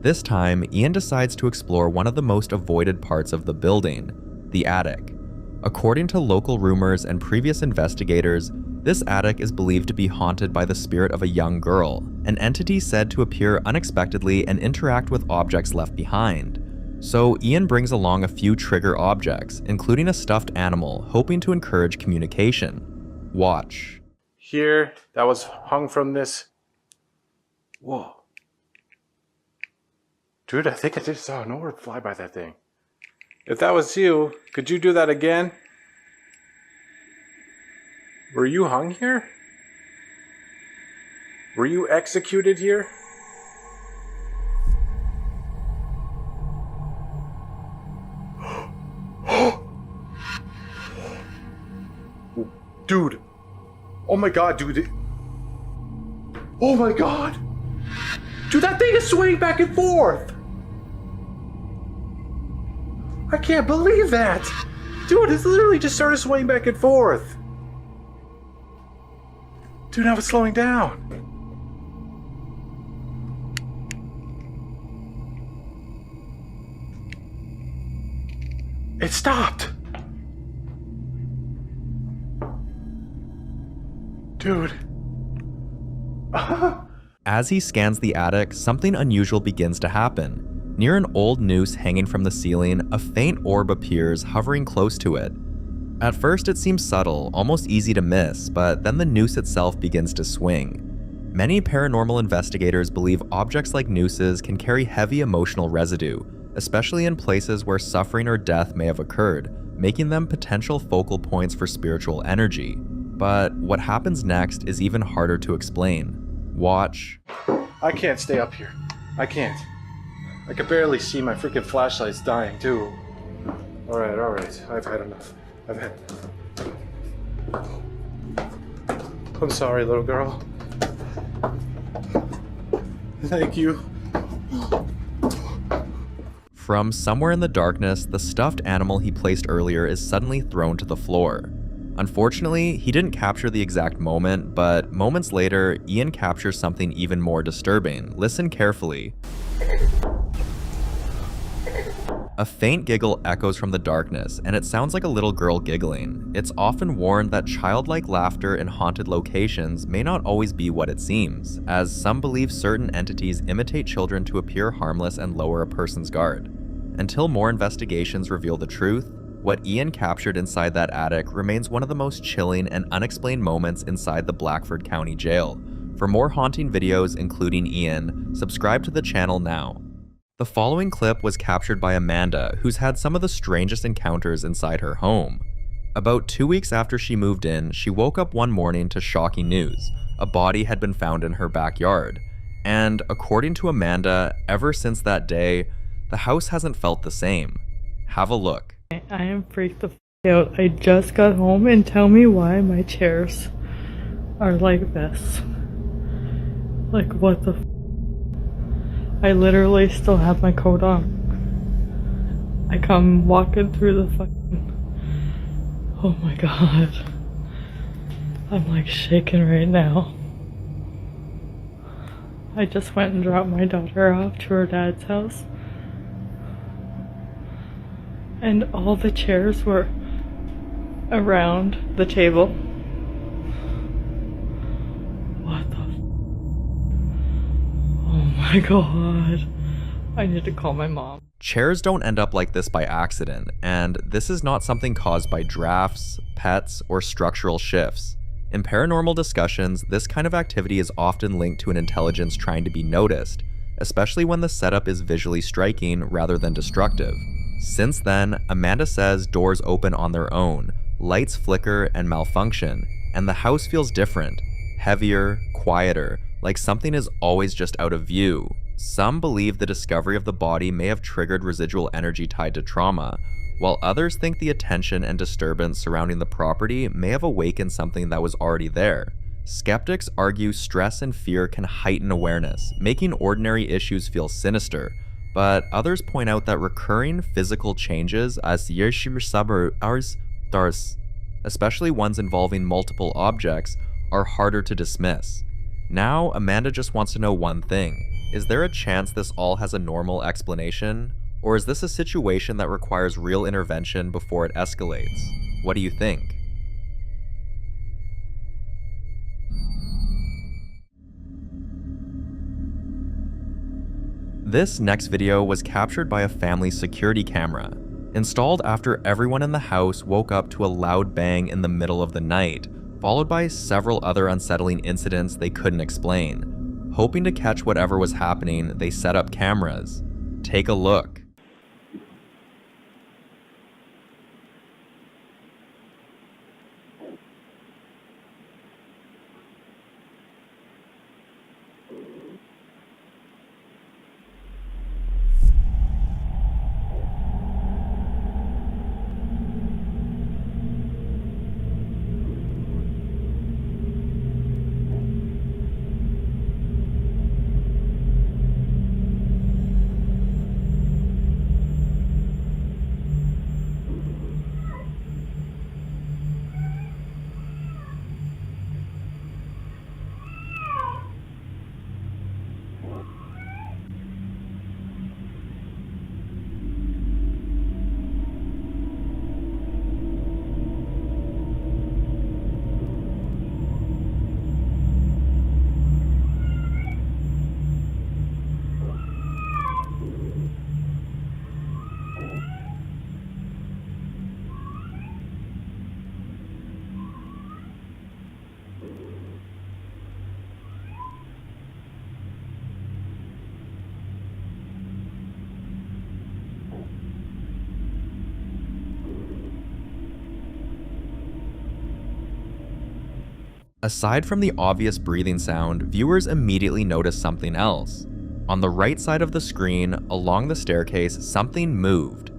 S1: This time, Ian decides to explore one of the most avoided parts of the building, the attic. According to local rumors and previous investigators, this attic is believed to be haunted by the spirit of a young girl, an entity said to appear unexpectedly and interact with objects left behind. So Ian brings along a few trigger objects, including a stuffed animal, hoping to encourage communication. Watch.
S4: Here, that was hung from this. Whoa. Dude, I think I just saw an orb fly by that thing. If that was you, could you do that again? Were you hung here? Were you executed here? Dude. Oh my god, dude. Oh my god. Dude, that thing is swaying back and forth. I can't believe that. Dude, it's literally just started swaying back and forth. Dude, now it's slowing down. It stopped. Dude.
S1: As he scans the attic, something unusual begins to happen. Near an old noose hanging from the ceiling, a faint orb appears, hovering close to it. At first it seems subtle, almost easy to miss, but then the noose itself begins to swing. Many paranormal investigators believe objects like nooses can carry heavy emotional residue, especially in places where suffering or death may have occurred, making them potential focal points for spiritual energy. But what happens next is even harder to explain. Watch.
S4: I can't stay up here. I can't. I can barely see, my freaking flashlight's dying too. Alright. I've had enough. I'm sorry, little girl. Thank you.
S1: From somewhere in the darkness, the stuffed animal he placed earlier is suddenly thrown to the floor. Unfortunately, he didn't capture the exact moment, but moments later, Ian captures something even more disturbing. Listen carefully. A faint giggle echoes from the darkness, and it sounds like a little girl giggling. It's often warned that childlike laughter in haunted locations may not always be what it seems, as some believe certain entities imitate children to appear harmless and lower a person's guard. Until more investigations reveal the truth, what Ian captured inside that attic remains one of the most chilling and unexplained moments inside the Blackford County Jail. For more haunting videos including Ian, subscribe to the channel now. The following clip was captured by Amanda, who's had some of the strangest encounters inside her home. About 2 weeks after she moved in, she woke up one morning to shocking news. A body had been found in her backyard. And according to Amanda, ever since that day, the house hasn't felt the same. Have a look.
S7: I am freaked the f out. I just got home, and tell me why my chairs are like this. Like, what the f? I literally still have my coat on. I come walking through the fucking... Oh my god. I'm like shaking right now. I just went and dropped my daughter off to her dad's house. And all the chairs were around the table. What the f? Oh my god. I need to call my mom.
S1: Chairs don't end up like this by accident, and this is not something caused by drafts, pets, or structural shifts. In paranormal discussions, this kind of activity is often linked to an intelligence trying to be noticed, especially when the setup is visually striking rather than destructive. Since then, Amanda says doors open on their own, lights flicker and malfunction, and the house feels different, heavier, quieter, like something is always just out of view. Some believe the discovery of the body may have triggered residual energy tied to trauma, while others think the attention and disturbance surrounding the property may have awakened something that was already there. Skeptics argue stress and fear can heighten awareness, making ordinary issues feel sinister, but others point out that recurring physical changes, especially ones involving multiple objects, are harder to dismiss. Now, Amanda just wants to know one thing. Is there a chance this all has a normal explanation? Or is this a situation that requires real intervention before it escalates? What do you think? This next video was captured by a family security camera, installed after everyone in the house woke up to a loud bang in the middle of the night, followed by several other unsettling incidents they couldn't explain. Hoping to catch whatever was happening, they set up cameras. Take a look. Aside from the obvious breathing sound, viewers immediately notice something else. On the right side of the screen, along the staircase, something moved.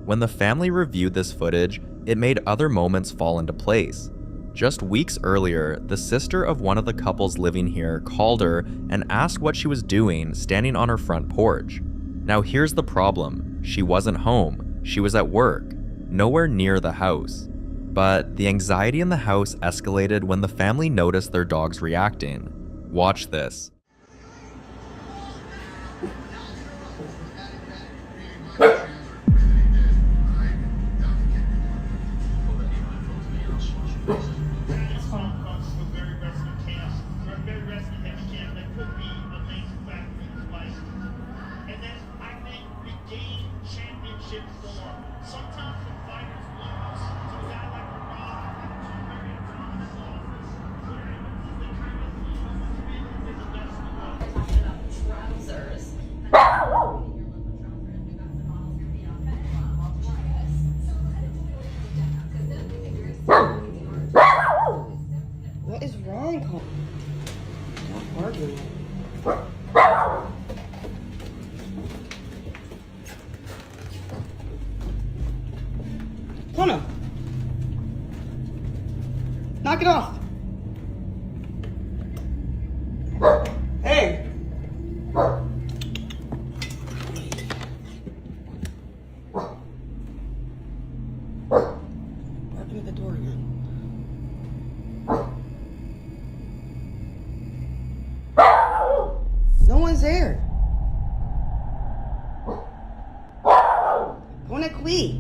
S1: When the family reviewed this footage, it made other moments fall into place. Just weeks earlier, the sister of one of the couples living here called her and asked what she was doing standing on her front porch. Now here's the problem. She wasn't home. She was at work, nowhere near the house. But the anxiety in the house escalated when the family noticed their dogs reacting. Watch this.
S2: What is wrong, Cole? Stop arguing. Connor! Knock it off! Hey! Barking at the door again. No one's there. Go on quick.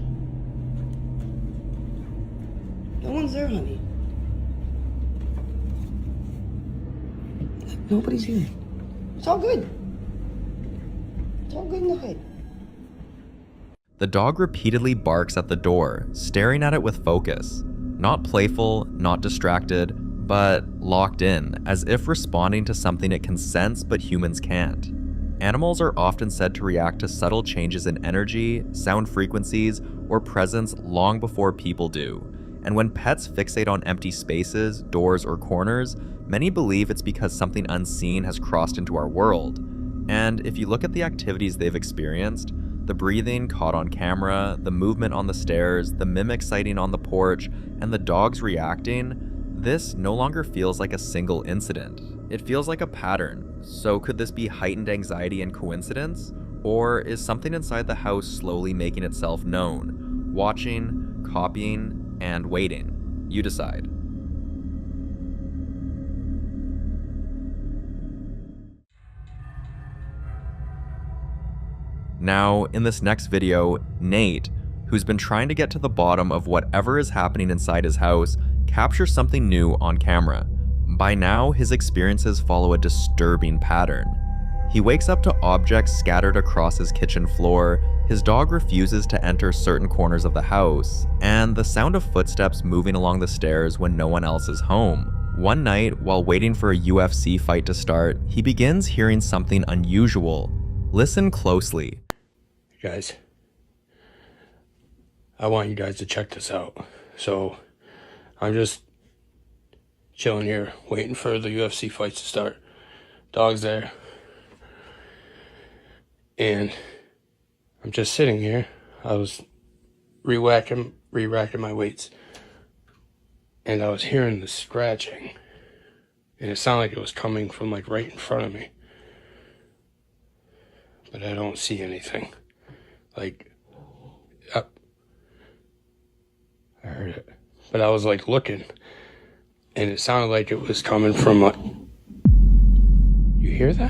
S2: No one's there, honey. Nobody's here. It's all good. It's all good in the hood.
S1: The dog repeatedly barks at the door, staring at it with focus. Not playful, not distracted, but locked in, as if responding to something it can sense but humans can't. Animals are often said to react to subtle changes in energy, sound frequencies, or presence long before people do. And when pets fixate on empty spaces, doors, or corners, many believe it's because something unseen has crossed into our world. And if you look at the activities they've experienced, the breathing caught on camera, the movement on the stairs, the mimic sighting on the porch, and the dogs reacting, this no longer feels like a single incident. It feels like a pattern. So could this be heightened anxiety and coincidence? Or is something inside the house slowly making itself known, watching, copying, and waiting? You decide. Now, in this next video, Nate, who's been trying to get to the bottom of whatever is happening inside his house, captures something new on camera. By now, his experiences follow a disturbing pattern. He wakes up to objects scattered across his kitchen floor, his dog refuses to enter certain corners of the house, and the sound of footsteps moving along the stairs when no one else is home. One night, while waiting for a UFC fight to start, he begins hearing something unusual. Listen closely.
S3: Guys, I want you guys to check this out. So, I'm just chilling here, waiting for the UFC fights to start. Dog's there. And I'm just sitting here. I was re-racking my weights. And I was hearing the scratching. And it sounded like it was coming from like right in front of me. But I don't see anything. Like, up. I heard it. But I was like looking. And it sounded like it was coming from like... You hear that?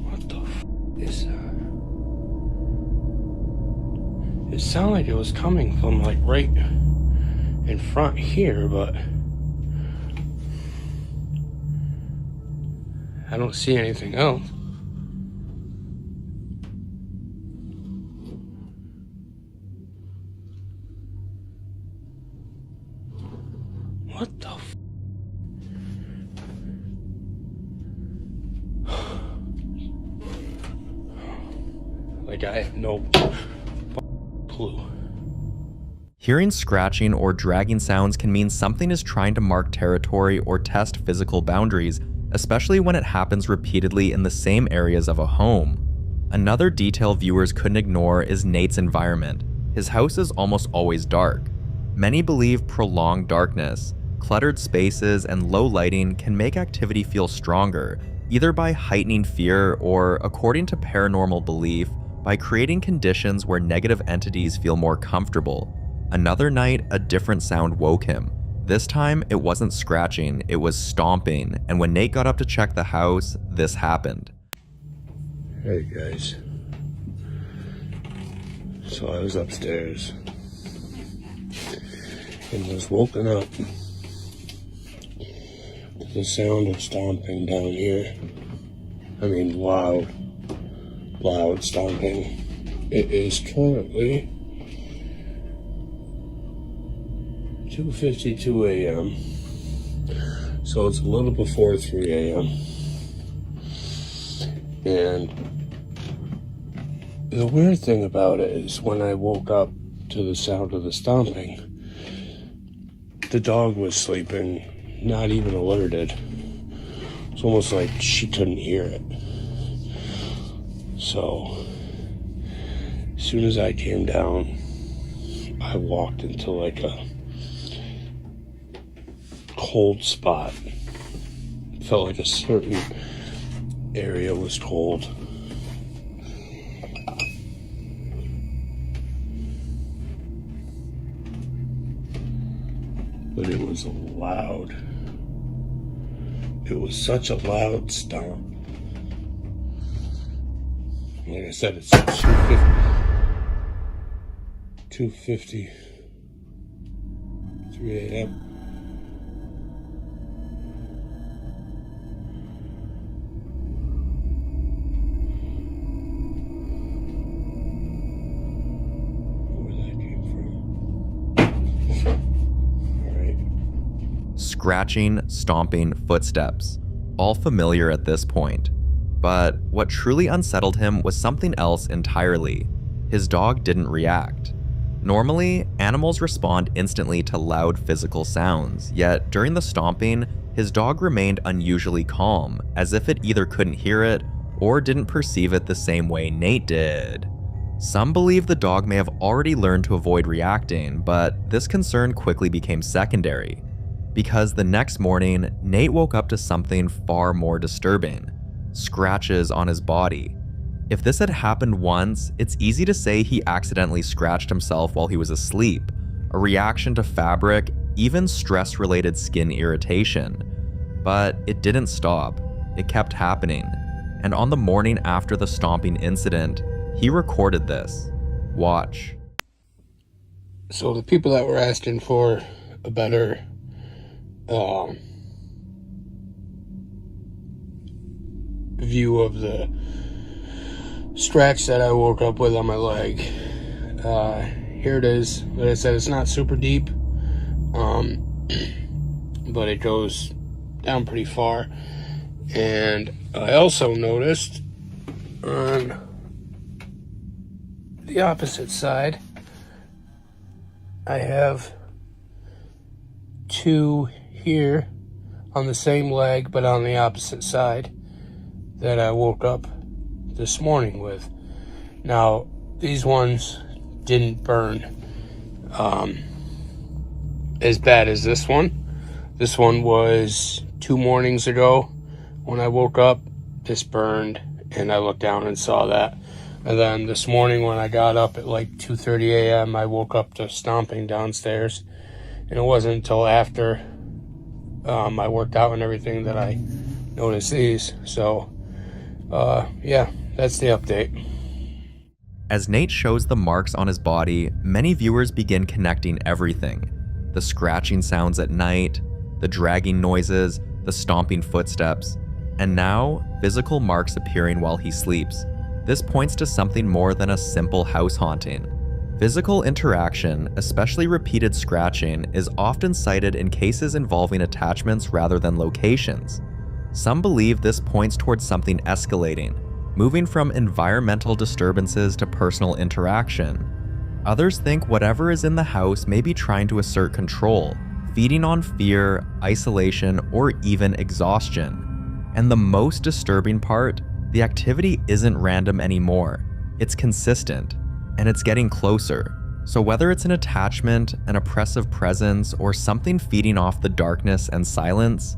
S3: What the f*** is that? It sounded like it was coming from like right in front here, but... I don't see anything else. What the f... Like, I have no clue.
S1: Hearing scratching or dragging sounds can mean something is trying to mark territory or test physical boundaries, especially when it happens repeatedly in the same areas of a home. Another detail viewers couldn't ignore is Nate's environment. His house is almost always dark. Many believe prolonged darkness, cluttered spaces, and low lighting can make activity feel stronger, either by heightening fear or, according to paranormal belief, by creating conditions where negative entities feel more comfortable. Another night, a different sound woke him. This time, it wasn't scratching, it was stomping, and when Nate got up to check the house, this happened.
S3: Hey guys. So I was upstairs and was woken up with the sound of stomping down here. I mean, loud. loud stomping. It is currently 2:52 a.m. So it's a little before 3 a.m. And the weird thing about it is when I woke up to the sound of the stomping, the dog was sleeping, not even alerted. It's almost like she couldn't hear it. So as soon as I came down, I walked into like a cold spot. Felt like a certain area was cold. But it was loud. It was such a loud stomp. Like I said, it's 2:53 a.m.
S1: Scratching, stomping, footsteps, all familiar at this point. But what truly unsettled him was something else entirely. His dog didn't react. Normally, animals respond instantly to loud physical sounds, yet during the stomping, his dog remained unusually calm, as if it either couldn't hear it or didn't perceive it the same way Nate did. Some believe the dog may have already learned to avoid reacting, but this concern quickly became secondary. Because the next morning, Nate woke up to something far more disturbing: scratches on his body. If this had happened once, it's easy to say he accidentally scratched himself while he was asleep, a reaction to fabric, even stress-related skin irritation. But it didn't stop. It kept happening. And on the morning after the stomping incident, he recorded this. Watch.
S3: So the people that were asking for a better view of the scratch that I woke up with on my leg, here it is. Like I said, it's not super deep, but it goes down pretty far. And I also noticed on the opposite side, I have two here on the same leg, but on the opposite side, that I woke up this morning with. Now, these ones didn't burn as bad as this one. This one was 2 mornings ago when I woke up. This burned, and I looked down and saw that. And then this morning when I got up at like 2:30 a.m., I woke up to stomping downstairs. And it wasn't until after I worked out and everything that I noticed these. So, yeah, that's the update.
S1: As Nate shows the marks on his body, many viewers begin connecting everything. The scratching sounds at night, the dragging noises, the stomping footsteps, and now physical marks appearing while he sleeps. This points to something more than a simple house haunting. Physical interaction, especially repeated scratching, is often cited in cases involving attachments rather than locations. Some believe this points towards something escalating, moving from environmental disturbances to personal interaction. Others think whatever is in the house may be trying to assert control, feeding on fear, isolation, or even exhaustion. And the most disturbing part, the activity isn't random anymore. It's consistent, and it's getting closer. So whether it's an attachment, an oppressive presence, or something feeding off the darkness and silence,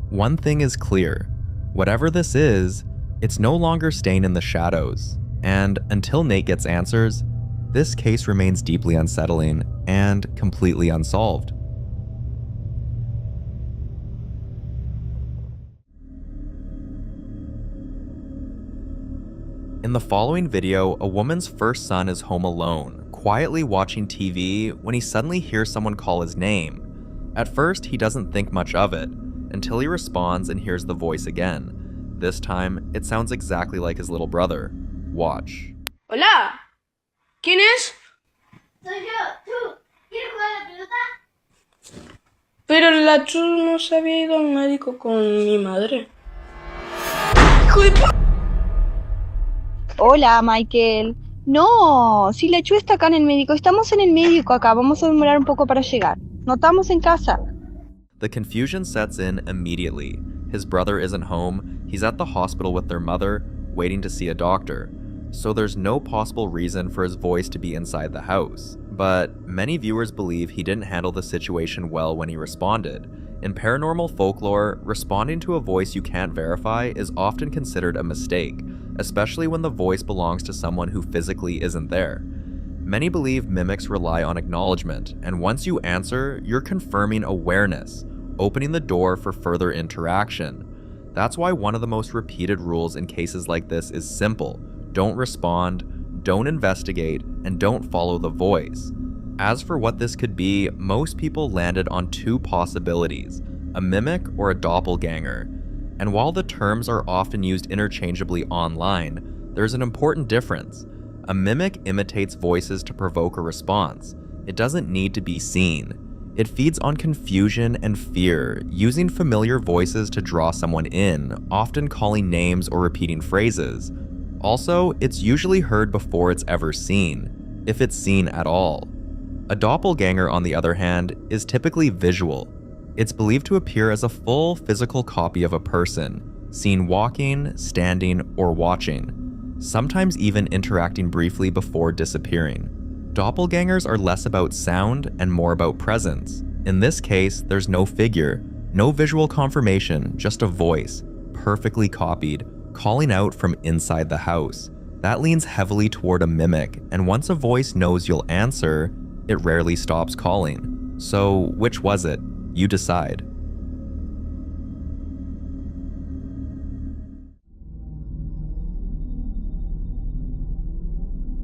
S1: one thing is clear. Whatever this is, it's no longer staying in the shadows. And until Nate gets answers, this case remains deeply unsettling and completely unsolved. In the following video, a woman's first son is home alone, quietly watching TV when he suddenly hears someone call his name. At first, he doesn't think much of it, until he responds and hears the voice again. This time, it sounds exactly like his little brother. Watch.
S5: Hola. ¿Quién es?
S15: Soy yo. ¿Tú? ¿Quieres jugar a la pelota?
S5: Pero la Chu no se había ido al médico con mi madre. ¡Hijo de p***!
S10: Hola, Michael. No, si la Chu está acá en el médico, estamos en el médico acá, vamos a demorar un poco para llegar. No estamos en casa.
S1: The confusion sets in immediately. His brother isn't home, he's at the hospital with their mother, waiting to see a doctor. So there's no possible reason for his voice to be inside the house. But many viewers believe he didn't handle the situation well when he responded. In paranormal folklore, responding to a voice you can't verify is often considered a mistake, especially when the voice belongs to someone who physically isn't there. Many believe mimics rely on acknowledgement, and once you answer, you're confirming awareness, opening the door for further interaction. That's why one of the most repeated rules in cases like this is simple: don't respond, don't investigate, and don't follow the voice. As for what this could be, most people landed on two possibilities: a mimic or a doppelganger. And while the terms are often used interchangeably online, there's an important difference. A mimic imitates voices to provoke a response. It doesn't need to be seen. It feeds on confusion and fear, using familiar voices to draw someone in, often calling names or repeating phrases. Also, it's usually heard before it's ever seen, if it's seen at all. A doppelganger, on the other hand, is typically visual. It's believed to appear as a full physical copy of a person, seen walking, standing, or watching, sometimes even interacting briefly before disappearing. Doppelgangers are less about sound and more about presence. In this case, there's no figure, no visual confirmation, just a voice, perfectly copied, calling out from inside the house. That leans heavily toward a mimic, and once a voice knows you'll answer, it rarely stops calling. So, which was it? You decide.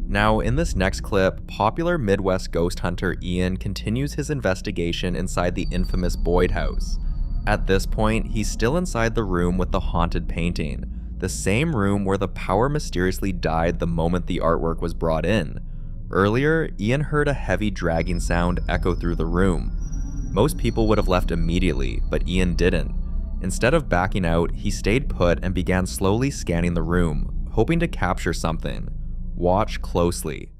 S1: Now, in this next clip, popular Midwest ghost hunter Ian continues his investigation inside the infamous Boyd house. At this point, he's still inside the room with the haunted painting, the same room where the power mysteriously died the moment the artwork was brought in. Earlier, Ian heard a heavy dragging sound echo through the room. Most people would have left immediately, but Ian didn't. Instead of backing out, he stayed put and began slowly scanning the room, hoping to capture something. Watch closely.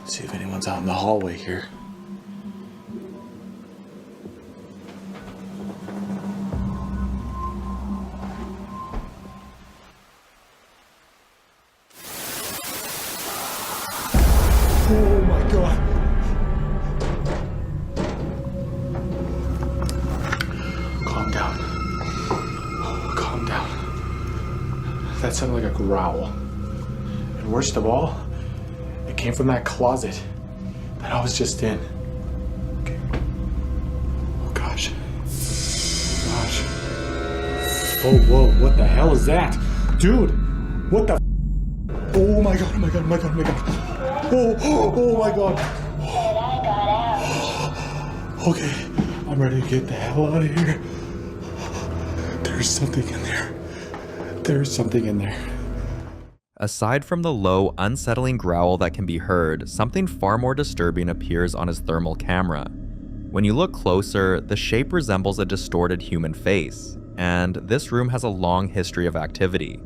S17: See if anyone's out in the hallway here.
S21: Oh my god.
S17: Calm down. Oh, calm down. That sounded like a growl. And worst of all, it came from that closet that I was just in. Okay. Oh gosh. Gosh. Oh, whoa, what the hell is that? Dude, what the Oh my god, oh my god, oh my god, oh my god. Oh my god. Okay, I'm ready to get the hell out of here. There's something in there. There's something in there.
S1: Aside from the low, unsettling growl that can be heard, something far more disturbing appears on his thermal camera. When you look closer, the shape resembles a distorted human face, and this room has a long history of activity.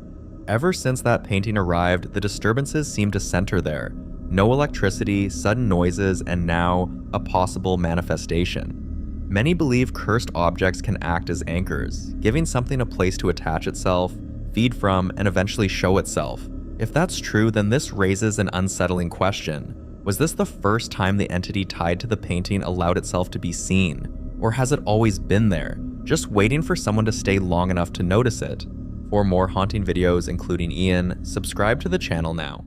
S1: Ever since that painting arrived, the disturbances seem to center there. No electricity, sudden noises, and now, a possible manifestation. Many believe cursed objects can act as anchors, giving something a place to attach itself, feed from, and eventually show itself. If that's true, then this raises an unsettling question. Was this the first time the entity tied to the painting allowed itself to be seen? Or has it always been there, just waiting for someone to stay long enough to notice it? For more haunting videos, including Ian, subscribe to the channel now.